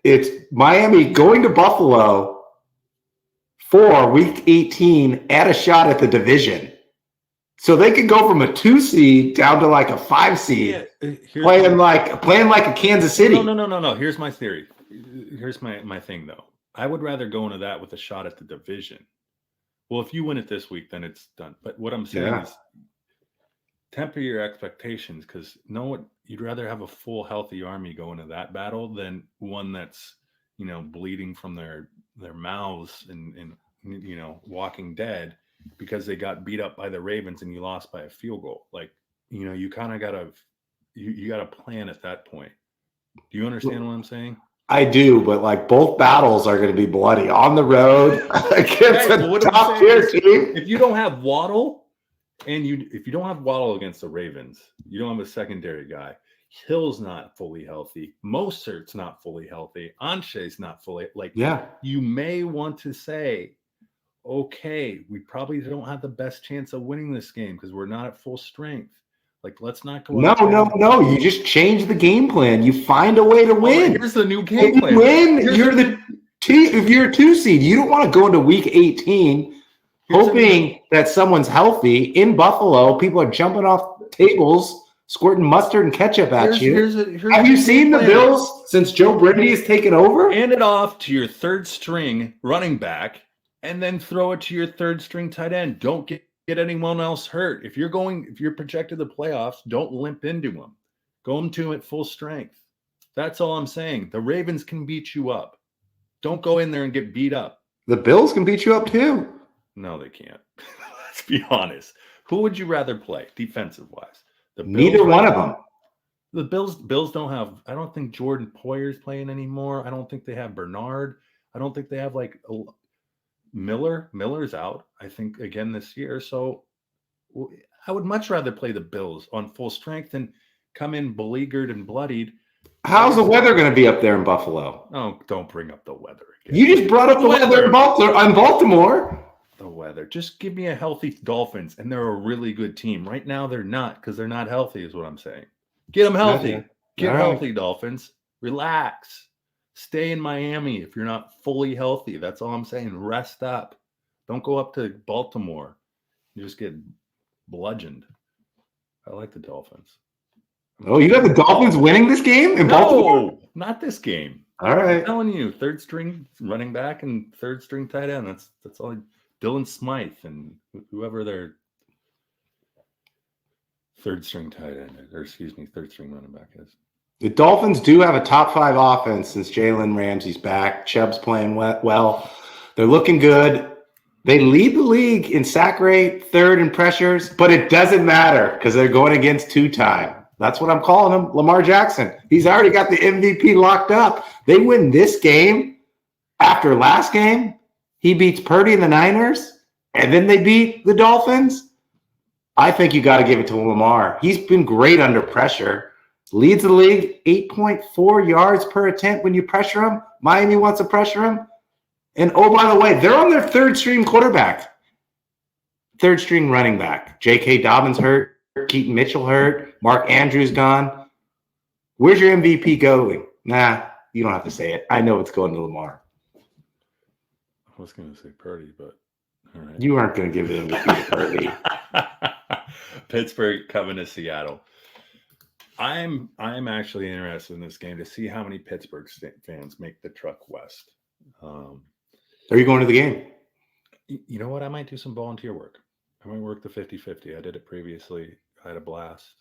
it's Miami going to Buffalo for week 18 at a shot at the division. So they could go from a 2 seed down to like a 5 seed, playing like a Kansas City. No. Here's my theory. Here's my thing though. I would rather go into that with a shot at the division. Well, if you win it this week, then it's done. But what I'm saying is temper your expectations, because you'd rather have a full healthy army go into that battle than one that's bleeding from their mouths and walking dead because they got beat up by the Ravens and you lost by a field goal. Like you kind of gotta you gotta plan at that point. Do you understand what I'm saying? I do, but like both battles are going to be bloody on the road against a top tier team. If you don't have Waddle, if you don't have Waddle against the Ravens, you don't have a secondary guy. Hill's not fully healthy. Mostert's not fully healthy. Anshay's not fully You may want to say, okay, we probably don't have the best chance of winning this game because we're not at full strength. Like, let's not go. No. You just change the game plan. You find a way to win. Here's the new game plan. You win. If you're a 2 seed, you don't want to go into week 18 hoping that someone's healthy in Buffalo. People are jumping off tables, squirting mustard and ketchup at you. Have you seen the Bills since Joe Brady has taken over? Hand it off to your third string running back and then throw it to your third string tight end. Don't get anyone else hurt. If you're projected the playoffs, don't limp into them. Go into it full strength. That's all I'm saying. The Ravens can beat you up. Don't go in there and get beat up. The Bills can beat you up too. No, they can't. Let's be honest. Who would you rather play defensive wise? Neither one of them. The Bills don't have. I don't think Jordan Poyer's playing anymore. I don't think they have Bernard. I don't think they have Miller's out, I think, again this year. So I would much rather play the Bills on full strength than come in beleaguered and bloodied. How's the weather going to be up there in Buffalo? Oh, don't bring up the weather again. You just brought up the weather in Baltimore. The weather. Just give me a healthy Dolphins, and they're a really good team. Right now, they're not, because they're not healthy, is what I'm saying. Get them healthy. Okay. Get healthy, Dolphins. Relax. Stay in Miami if you're not fully healthy. That's all I'm saying. Rest up. Don't go up to Baltimore. You just get bludgeoned. I like the Dolphins. Oh, you got the Dolphins winning this game in Baltimore? No, not this game. All right. I'm telling you, third string running back and third string tight end. That's all. Dylan Smythe and whoever their third string running back is. The Dolphins do have a top 5 offense since Jalen Ramsey's back. Chubb's playing well. They're looking good. They lead the league in sack rate, third in pressures, but it doesn't matter because they're going against 2-time. That's what I'm calling him, Lamar Jackson. He's already got the MVP locked up. They win this game. After last game, he beats Purdy and the Niners, and then they beat the Dolphins. I think you got to give it to Lamar. He's been great under pressure. Leads the league 8.4 yards per attempt when you pressure him. Miami wants to pressure him. And oh, by the way, they're on their third string quarterback. Third string running back. J.K. Dobbins hurt. Keaton Mitchell hurt. Mark Andrews gone. Where's your MVP going? Nah, you don't have to say it. I know it's going to Lamar. I was going to say Purdy, but all right. You aren't going to give it MVP to Purdy. Pittsburgh coming to Seattle. I'm actually interested in this game to see how many Pittsburgh fans make the truck west. Are you going to the game? You know what? I might do some volunteer work. I might work the 50-50. I did it previously. I had a blast.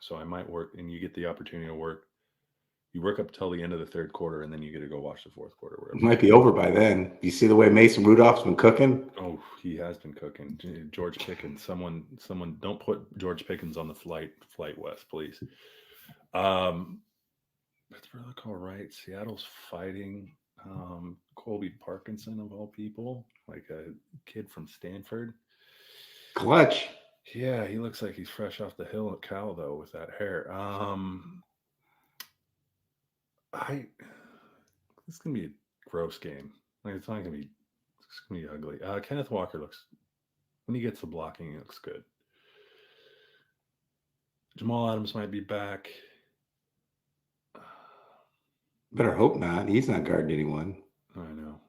So I might work, and you get the opportunity to work. You work up till the end of the third quarter, and then you get to go watch the fourth quarter. It might be over by then. You see the way Mason Rudolph's been cooking? Oh, he has been cooking. George Pickens. Someone, don't put George Pickens on the flight west, please. That's all right. Seattle's fighting Colby Parkinson of all people, like a kid from Stanford. Clutch. Yeah, he looks like he's fresh off the hill at Cal though with that hair. This is gonna be a gross game. Like it's gonna be ugly. Kenneth Walker looks, when he gets the blocking, he looks good. Jamal Adams might be back. Better hope not. He's not guarding anyone. I know.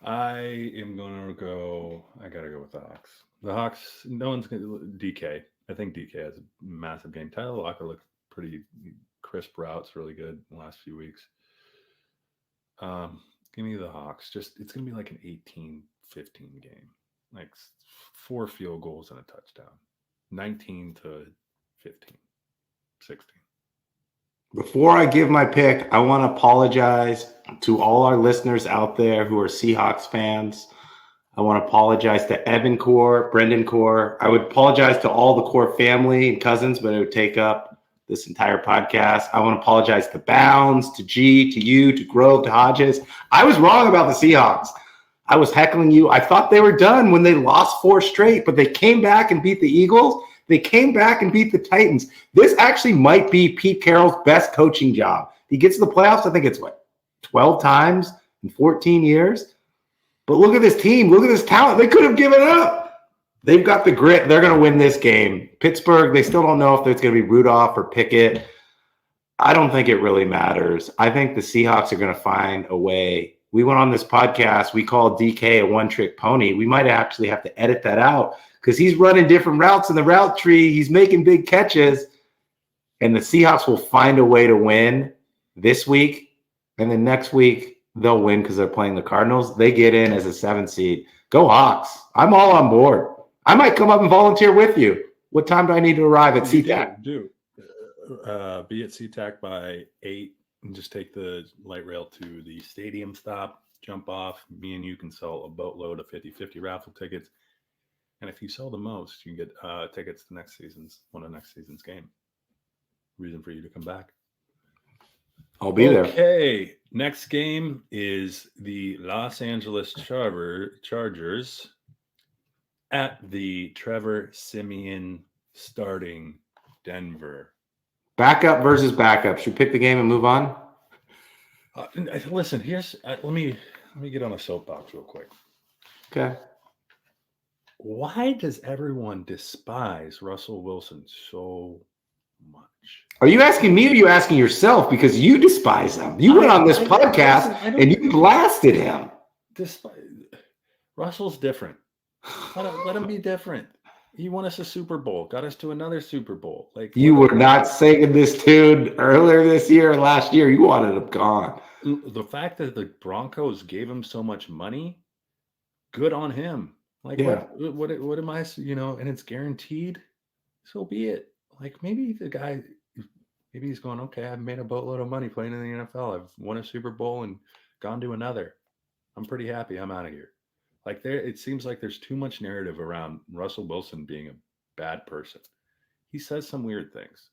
I am gonna go. I gotta go with the Hawks. The Hawks. No one's gonna. DK. I think DK has a massive game. Tyler Locker looked pretty crisp routes, really good in the last few weeks. Give me the Hawks. Just it's gonna be like an 18-15 game, like 4 field goals and a touchdown, 19-15, 16. Before I give my pick, I want to apologize to all our listeners out there who are Seahawks fans. I want to apologize to Evan Core, Brendan Core. I would apologize to all the Core family and cousins, but it would take up this entire podcast. I want to apologize to Bounds, to G, to you, to Grove, to Hodges. I was wrong about the Seahawks. I was heckling you. I thought they were done when they lost 4 straight, but they came back and beat the Eagles. They came back and beat the Titans. This actually might be Pete Carroll's best coaching job. He gets to the playoffs, I think it's 12 times in 14 years. But look at this team. Look at this talent. They could have given up. They've got the grit. They're going to win this game. Pittsburgh, they still don't know if it's going to be Rudolph or Pickett. I don't think it really matters. I think the Seahawks are going to find a way. We went on this podcast. We called DK a one-trick pony. We might actually have to edit that out because he's running different routes in the route tree. He's making big catches. And the Seahawks will find a way to win this week. And then next week, they'll win because they're playing the Cardinals. They get in as a 7 seed. Go Hawks. I'm all on board. I might come up and volunteer with you. What time do I need to arrive at SeaTac? Do. Be at SeaTac by 8 and just take the light rail to the stadium stop, jump off. Me and you can sell a boatload of 50-50 raffle tickets. And if you sell the most, you get tickets to next season's game. Reason for you to come back. I'll be there. Okay, next game is the Los Angeles Chargers at the Trevor Siemian starting Denver. Backup versus backup. Should we pick the game and move on? Listen, let me get on a soapbox real quick. Okay. Why does everyone despise Russell Wilson so much? Are you asking me or are you asking yourself? Because you despise him. You went on this podcast and you blasted him. Russell's different. Let him be different. He won us a Super Bowl, got us to another Super Bowl. Like you were not singing this tune earlier this year or last year. You wanted him gone. The fact that the Broncos gave him so much money, good on him. Like what am I? And it's guaranteed. So be it. Like maybe the guy, maybe he's going, okay, I've made a boatload of money playing in the NFL. I've won a Super Bowl and gone to another. I'm pretty happy. I'm out of here. Like it seems like there's too much narrative around Russell Wilson being a bad person. He says some weird things,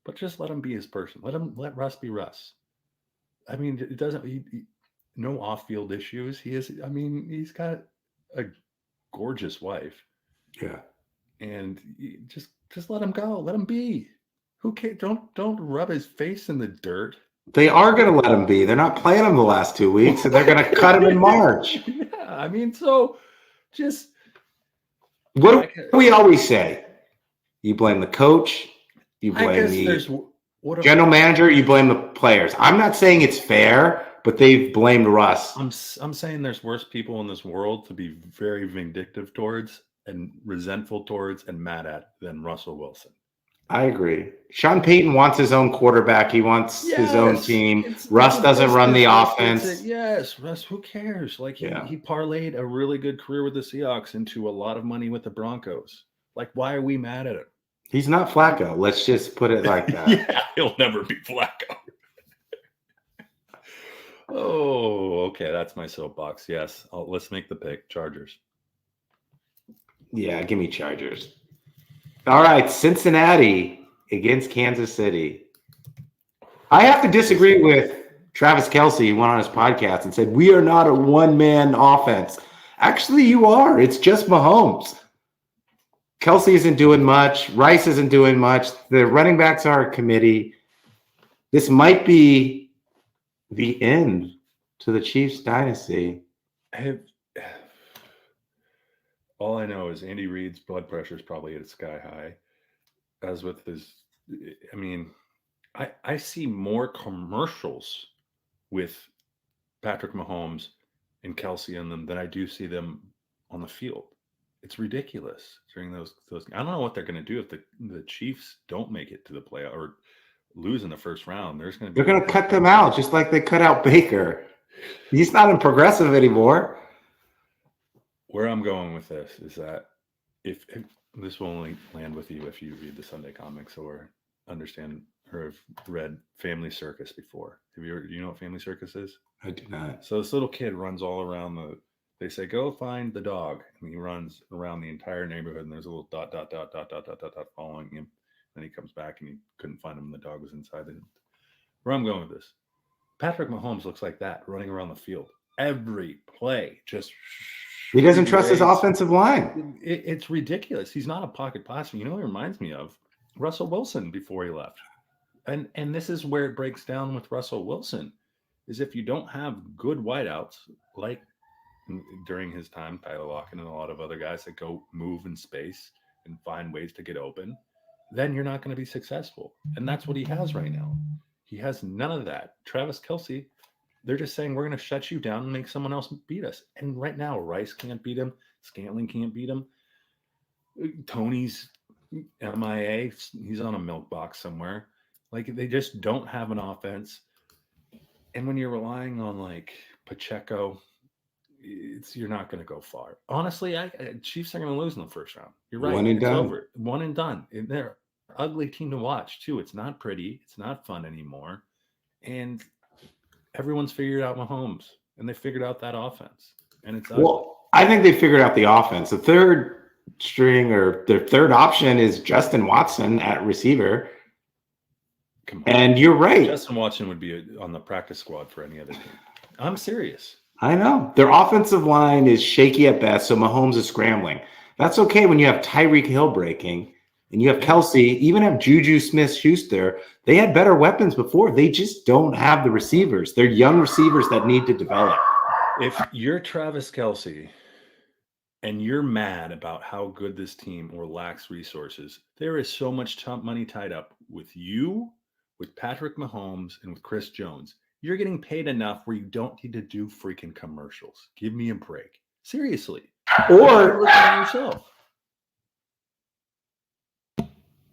but just let him be his person. Let Russ be Russ. I mean, it doesn't. No off-field issues. He's got a gorgeous wife. Yeah, and just let him go. Let him be. Who cares? Don't rub his face in the dirt. They are going to let him be. They're not playing him the last 2 weeks, and they're going to cut him in March. Yeah, so just what do we always say? You blame the coach. You blame the general manager. You blame the players. I'm not saying it's fair, but they've blamed Russ. I'm saying there's worse people in this world to be very vindictive towards and resentful towards and mad at than Russell Wilson. I agree. Sean Payton wants his own quarterback. He wants his own team. Russ doesn't run the offense. Yes, Russ, who cares? Like he parlayed a really good career with the Seahawks into a lot of money with the Broncos. Like, why are we mad at him? He's not Flacco. Let's just put it like that. Yeah, he'll never be Flacco. Oh, okay. That's my soapbox. Yes. Let's make the pick. Chargers. Yeah, give me Chargers. All right, Cincinnati against Kansas City. I have to disagree with Travis Kelce. He went on his podcast and said, we are not a one-man offense. Actually, you are. It's just Mahomes. Kelce isn't doing much. Rice isn't doing much. The running backs are a committee. This might be the end to the Chiefs dynasty. All I know is Andy Reid's blood pressure is probably at sky high. As with his, I mean, I see more commercials with Patrick Mahomes and Kelce in them than I do see them on the field. It's ridiculous during those. I don't know what they're going to do if the Chiefs don't make it to the playoff or lose in the first round. They're going to cut them out just like they cut out Baker. He's not in progressive anymore. Where I'm going with this is that if this will only land with you if you read the Sunday comics or understand or have read Family Circus before. Do you know what Family Circus is? I do not. So this little kid runs all around they say, go find the dog. And he runs around the entire neighborhood and there's a little dot following him. Then he comes back and he couldn't find him. And the dog was inside him. Where I'm going with this, Patrick Mahomes looks like that running around the field. Every play, just he doesn't trust his offensive line. It's ridiculous. He's not a pocket passer. You know what he reminds me of? Russell Wilson before he left. And this is where it breaks down with Russell Wilson, is if you don't have good wideouts, like during his time, Tyler Lockett and a lot of other guys that go move in space and find ways to get open, then you're not going to be successful. And that's what he has right now. He has none of that. Travis Kelce, they're just saying, we're going to shut you down and make someone else beat us. And right now, Rice can't beat him. Scantling can't beat him. Tony's MIA. He's on a milk box somewhere. Like, they just don't have an offense. And when you're relying on, like, Pacheco, you're not going to go far. Honestly, Chiefs are going to lose in the first round. You're right. One and it's done. Over. One and done. And they're an ugly team to watch, too. It's not pretty. It's not fun anymore. And everyone's figured out Mahomes, and they figured out that offense. And it's ugly. Well, I think they figured out the offense. The third string or their third option is Justin Watson at receiver. And you're right. Justin Watson would be on the practice squad for any other team. I'm serious. I know. Their offensive line is shaky at best, so Mahomes is scrambling. That's okay when you have Tyreek Hill breaking and you have Kelce, even have Juju Smith-Schuster. They had better weapons before. They just don't have the receivers. They're young receivers that need to develop. If you're Travis Kelce and you're mad about how good this team or lacks resources, there is so much money tied up with you, with Patrick Mahomes, and with Chris Jones. You're getting paid enough where you don't need to do freaking commercials. Give me a break. Seriously. Or look at yourself.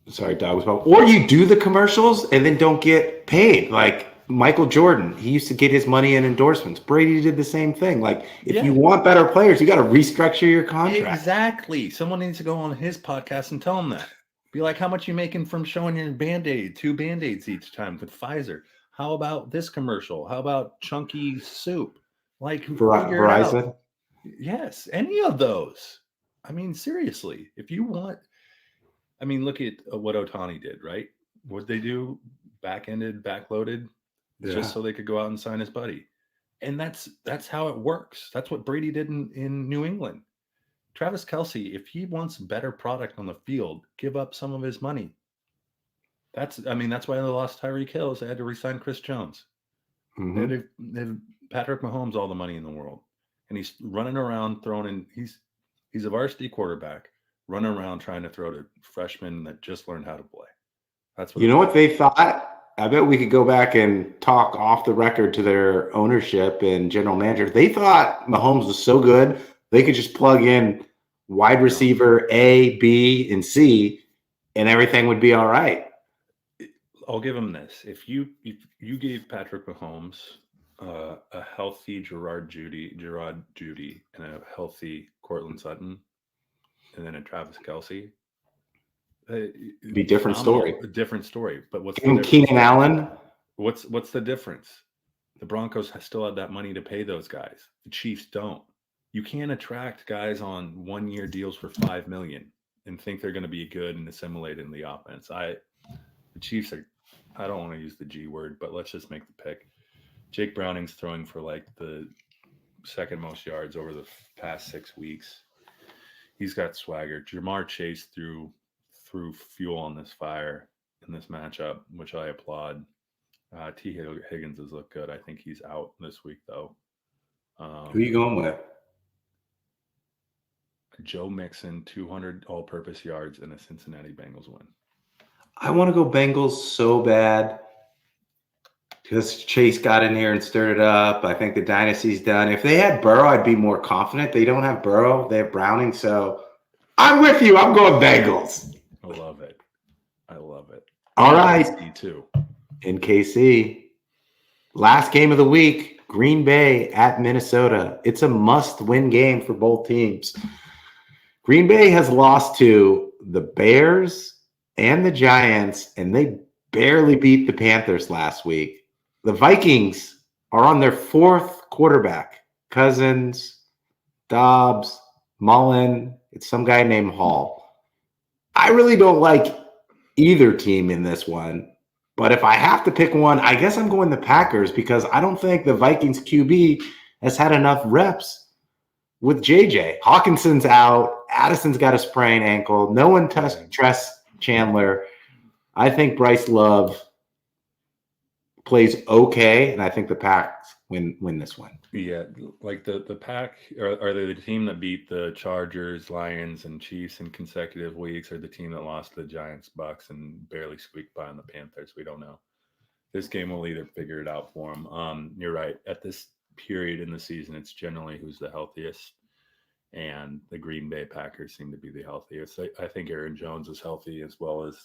Sorry, dog was about. Or you do the commercials and then don't get paid. Like Michael Jordan, he used to get his money in endorsements. Brady did the same thing. Like if you want better players, you got to restructure your contract. Exactly. Someone needs to go on his podcast and tell him that. Be like, how much you making from showing your Band-Aid, 2 Band-Aids each time with Pfizer? How about this commercial? How about Chunky Soup? Like Verizon? Yes, any of those. I mean, seriously, if you want, I mean, look at what Ohtani did, right? What they do, back-ended, backloaded, just so they could go out and sign his buddy. And that's how it works. That's what Brady did in New England. Travis Kelce, if he wants better product on the field, give up some of his money. That's why they lost Tyreek Hill. They had to re-sign Chris Jones. Mm-hmm. They have Patrick Mahomes all the money in the world, and he's running around throwing in. He's a varsity quarterback running around trying to throw to freshmen that just learned how to play. That's what what they thought. I bet we could go back and talk off the record to their ownership and general manager. They thought Mahomes was so good they could just plug in wide receiver A, B, and C, and everything would be all right. I'll give him this. If you gave Patrick Mahomes a healthy Gerard Judy, and a healthy Cortland Sutton, and then a Travis Kelce, Be different story. A different story. But what's the And difference? Keenan Allen. What's the difference? The Broncos still have that money to pay those guys. The Chiefs don't. You can't attract guys on 1-year deals for $5 million and think they're going to be good and assimilate in the offense. The Chiefs are. I don't want to use the G word, but let's just make the pick. Jake Browning's throwing for like the second most yards over the past 6 weeks. He's got swagger. Jamar Chase threw fuel on this fire in this matchup, which I applaud. T. Higgins has looked good. I think he's out this week, though. Who are you going with? Joe Mixon, 200 all-purpose yards and a Cincinnati Bengals win. I want to go Bengals so bad because Chase got in here and stirred it up. I think the dynasty's done. If they had Burrow, I'd be more confident. They don't have Burrow. They have Browning. So I'm with you. I'm going Bengals. I love it. All right. Me too. In KC, last game of the week, Green Bay at Minnesota. It's a must-win game for both teams. Green Bay has lost to the Bears and the Giants, and they barely beat the Panthers last week. The Vikings are on their fourth quarterback. Cousins, Dobbs, Mullen. It's some guy named Hall. I really don't like either team in this one. But if I have to pick one, I guess I'm going the Packers because I don't think the Vikings QB has had enough reps with JJ. Hawkinson's out. Addison's got a sprained ankle. No one trusts Chandler. I think Bryce Love plays okay, and I think the Packs win this one. Yeah, like the Pack, are they the team that beat the Chargers, Lions, and Chiefs in consecutive weeks, or the team that lost to the Giants, Bucks, and barely squeaked by on the Panthers? We don't know. This game will either figure it out for them. You're right. At this period in the season, it's generally who's the healthiest, and the Green Bay Packers seem to be the healthiest. I think Aaron Jones is healthy as well as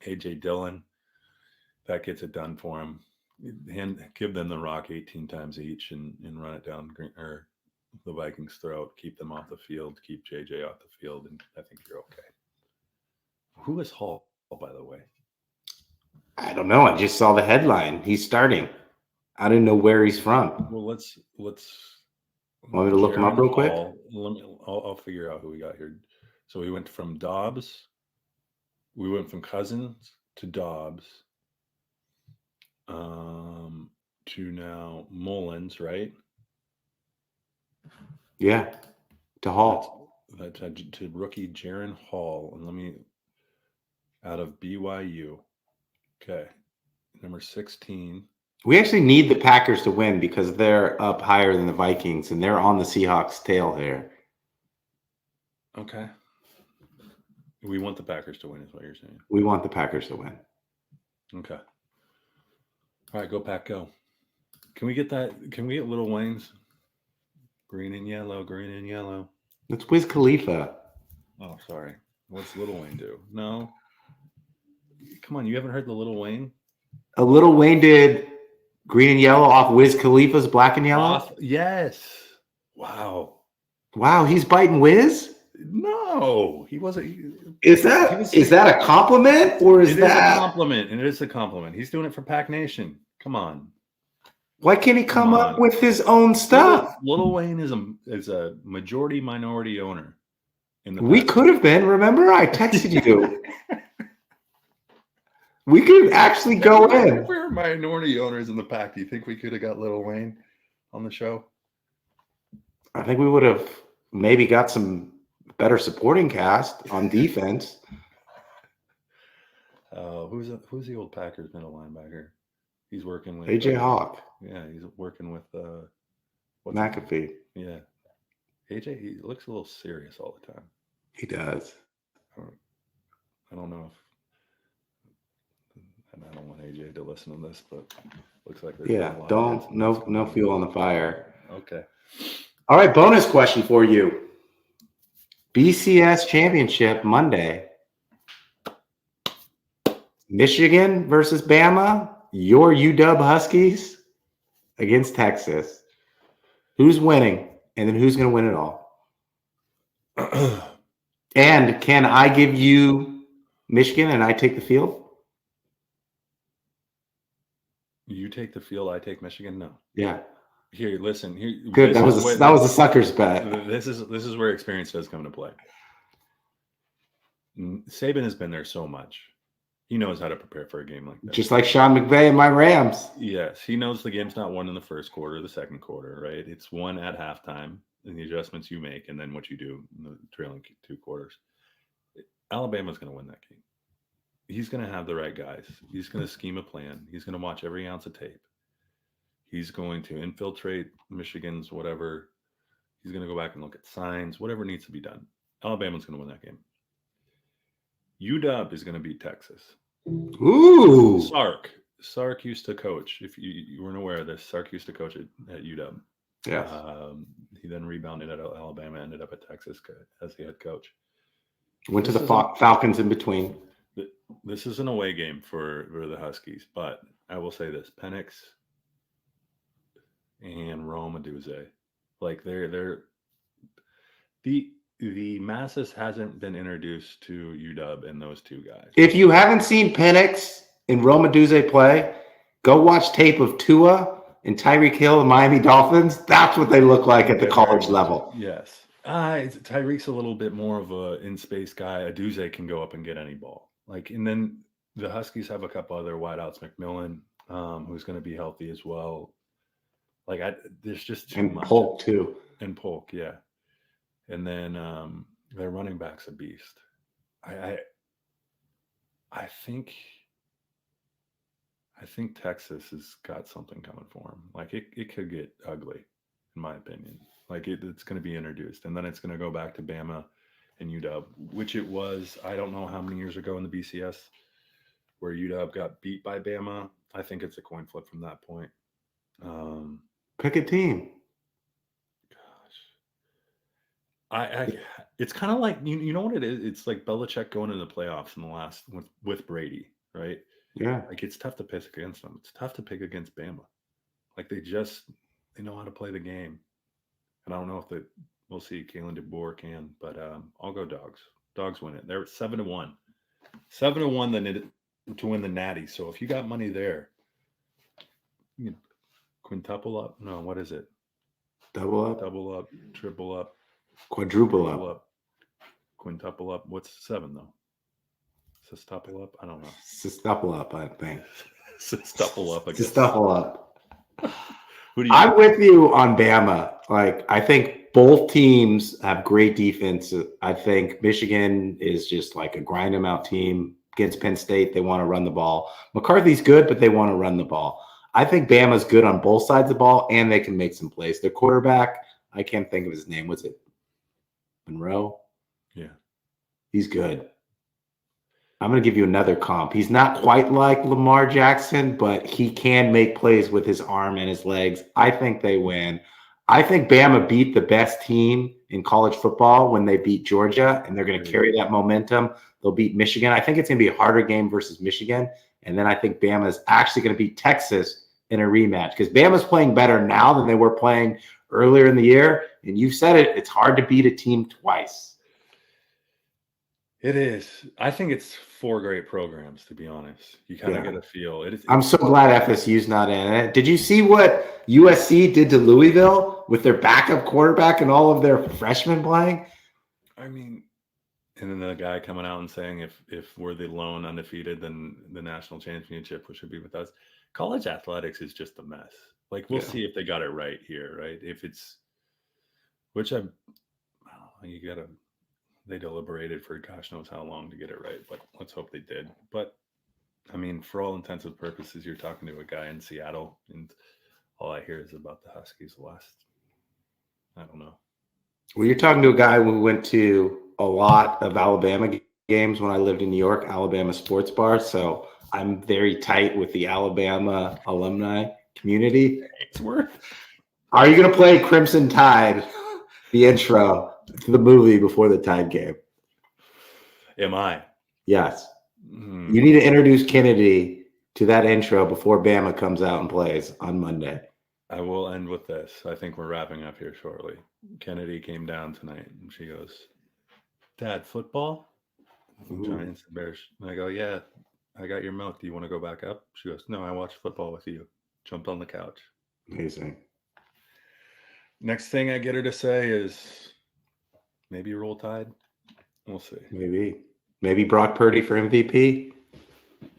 A.J. Dillon. That gets it done for him. Give them the rock 18 times each and run it down the Vikings' throat. Keep them off the field. Keep JJ off the field, and I think you're okay. Who is Hall, by the way? I don't know. I just saw the headline. He's starting. I didn't know where he's from. Well, let's. Want me to look him up real quick? I'll figure out who we got here. So we went from Dobbs. We went from Cousins to Dobbs. To now Mullins, right? Yeah, to Hall. That's to rookie Jaron Hall, and out of BYU. Okay, number 16. We actually need the Packers to win because they're up higher than the Vikings, and they're on the Seahawks' tail here. Okay. We want the Packers to win, is what you're saying. We want the Packers to win. Okay. All right, go Pack, go. Can we get that? Can we get Lil Wayne's green and yellow, green and yellow? It's Wiz Khalifa. Oh, sorry. What's Lil Wayne do? No. Come on, you haven't heard the Lil Wayne? Lil Wayne did green and yellow off Wiz Khalifa's black and yellow? Yes. Wow. Wow, he's biting Wiz? No, he wasn't. Is that a compliment or is that? It is a compliment, and it is a compliment. He's doing it for Pack Nation. Come on. Why can't he come up with his own stuff? Lil Wayne is a majority minority owner. We could have been. Remember, I texted you. We could actually go in. If we were minority owners in the Pack, do you think we could have got Lil Wayne on the show? I think we would have maybe got some better supporting cast on defense. Who's the old Packers middle linebacker? He's working with AJ Hawk. Yeah, he's working with McAfee. Yeah, AJ. He looks a little serious all the time. He does. I don't know if. And I don't want AJ to listen to this, but looks like there's no fuel on the fire. Okay. All right, bonus question for you. BCS Championship Monday. Michigan versus Bama. Your UW Huskies against Texas. Who's winning? And then who's going to win it all? And can I give you Michigan and I take the field? You take the field, I take Michigan. No. Yeah. Here, listen. Here, Good. That was a sucker's bet. This is where experience does come into play. Saban has been there so much. He knows how to prepare for a game like that. Just like Sean McVay and my Rams. Yes, he knows the game's not won in the first quarter, the second quarter, right? It's won at halftime, and the adjustments you make, and then what you do in the trailing 2 quarters. Alabama's going to win that game. He's going to have the right guys. He's going to scheme a plan. He's going to watch every ounce of tape. He's going to infiltrate Michigan's whatever. He's going to go back and look at signs, whatever needs to be done. Alabama's going to win that game. UW is going to beat Texas. Ooh. Sark used to coach. If you weren't aware of this, Sark used to coach at UW. Yeah. He then rebounded at Alabama, ended up at Texas as the head coach. Went to the Falcons in between. This is an away game for the Huskies, but I will say this: Penix and Rome Odunze, like they're the masses hasn't been introduced to UW and those two guys. If you haven't seen Penix and Rome Odunze play, go watch tape of Tua and Tyreek Hill and Miami Dolphins. That's what they look like at the college level. Yes. Tyreek's a little bit more of a in-space guy. Odunze can go up and get any ball. And then the Huskies have a couple other wideouts, McMillan, who's going to be healthy as well. There's just too much. And Polk, too. And Polk, yeah. And then their running back's a beast. I think Texas has got something coming for them. It could get ugly, in my opinion. It's going to be introduced, and then it's going to go back to Bama and UW, which it was, I don't know how many years ago in the BCS, where UW got beat by Bama. I think it's a coin flip from that point. Pick a team. It's kind of like, you know what it is? It's like Belichick going into the playoffs in the last with Brady, right? Yeah. It's tough to pick against them. It's tough to pick against Bama. They know how to play the game. And I don't know if we'll see Kalen DeBoer can, but I'll go Dogs. Dogs win it. They're 7-1. 7-1 to win the Natty. So if you got money there, you can quintuple up. No, what is it? Double up. Double up. Triple up. Quadruple up. Quintuple up. What's 7 though? Sextuple up? I don't know. Sextuple up, I think. Sextuple up, I guess. Sextuple up. I'm with you on Bama. I think both teams have great defense. I think Michigan is just a grind them out team. Against Penn State, they want to run the ball. McCarthy's good, but they want to run the ball. I think Bama's good on both sides of the ball, and they can make some plays. Their quarterback, I can't think of his name. What's it? Monroe? Yeah. He's good. I'm going to give you another comp. He's not quite like Lamar Jackson, but he can make plays with his arm and his legs. I think they win. I think Bama beat the best team in college football when they beat Georgia, and they're going to carry that momentum. They'll beat Michigan. I think it's going to be a harder game versus Michigan. And then I think Bama is actually going to beat Texas in a rematch because Bama's playing better now than they were playing earlier in the year. And you've said it, it's hard to beat a team twice. It is. I think it's 4 great programs, to be honest. You kind of get a feel. I'm so glad FSU's not in it. Did you see what USC did to Louisville with their backup quarterback and all of their freshmen playing? I mean, and then the guy coming out and saying if we're the lone undefeated, then the national championship should be with us. College athletics is just a mess. We'll see if they got it right here, right? If it's, they deliberated for gosh knows how long to get it right, but let's hope they did. But I mean, for all intents and purposes, you're talking to a guy in Seattle, and all I hear is about the Huskies I don't know. Well, you're talking to a guy who went to a lot of Alabama games when I lived in New York, Alabama sports bar. So I'm very tight with the Alabama alumni community. Are you going to play Crimson Tide, the intro to the movie before the Tide game? Am I? Yes. You need to introduce Kennedy to that intro before Bama comes out and plays on Monday. I will end with this. I think we're wrapping up here shortly. Kennedy came down tonight and she goes, Dad, football? Ooh. Giants and Bears. And I go, yeah, I got your milk. Do you want to go back up? She goes, no, I watch football with you. Jumped on the couch. Amazing. Next thing I get her to say is maybe Roll Tide. We'll see. Maybe Brock Purdy for MVP.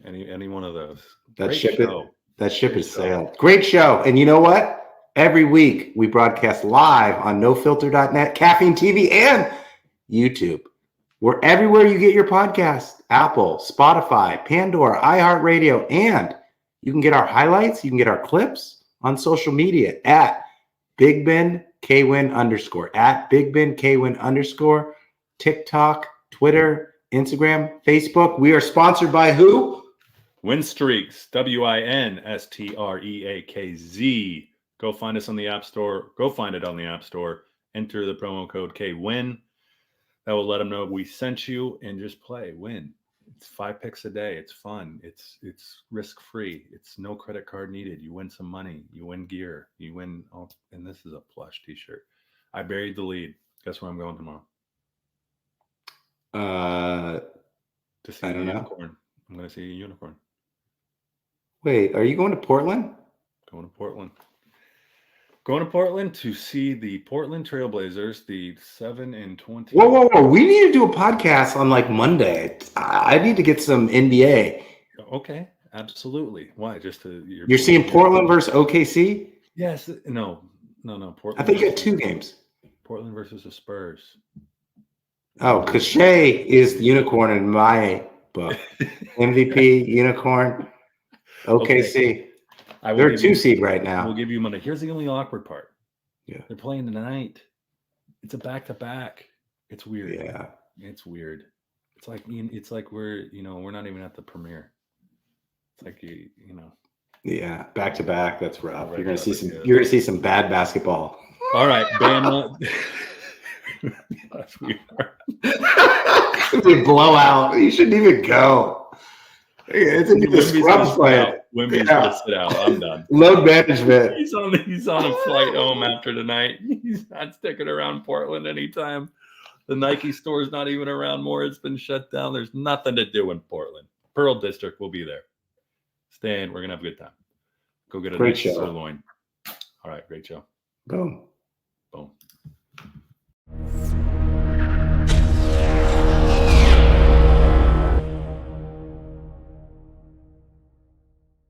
Any one of those. That ship is sailed. Great show. And you know what? Every week we broadcast live on nofilter.net, Caffeine TV, and YouTube. We're everywhere you get your podcast. Apple, Spotify, Pandora, iHeartRadio, and you can get our highlights, you can get our clips on social media at Big Ben K Winn _, at Big Ben K Winn _, TikTok, Twitter, Instagram, Facebook. We are sponsored by who? Win Streaks, WINSTREAKZ. Go find us on the App Store. Go find it on the App Store. Enter the promo code KWIN. That will let them know we sent you, and just play. Win. It's 5 picks a day. It's fun. It's risk-free. It's no credit card needed. You win some money. You win gear. You win. And this is a plush T-shirt. I buried the lead. Guess where I'm going tomorrow? To see I a don't know. unicorn. I'm going to see a unicorn. Wait, are you going to Portland? Going to Portland. Going to Portland to see the Portland Trailblazers, the 7-20. Whoa. We need to do a podcast on like Monday. I need to get some NBA. Okay, absolutely. Why? Just to You're seeing Portland versus OKC? Yes. No. Portland. I think you had 2 games. Portland versus the Spurs. Oh, because Shea is the unicorn in my book. MVP, unicorn, OKC. They're 2 seed right now. We'll give you Monday. Here's the only awkward part. Yeah. They're playing tonight. It's a back-to-back. It's weird. Yeah. It's weird. It's like we're not even at the premiere. It's like you know. Yeah, back-to-back. That's rough. You're gonna see some. Yeah. You're gonna see some bad basketball. All right, Bama. Yes, we are. It's a blowout. You shouldn't even go. It's a scrubs play. Wimby's gonna sit out. I'm done. Load management. He's on a flight home after tonight. He's not sticking around Portland anytime. The Nike store's not even around more. It's been shut down. There's nothing to do in Portland. Pearl District will be there. Stay in. We're gonna have a good time. Go get a Great nice show. sirloin. All right, great show. Boom. Boom.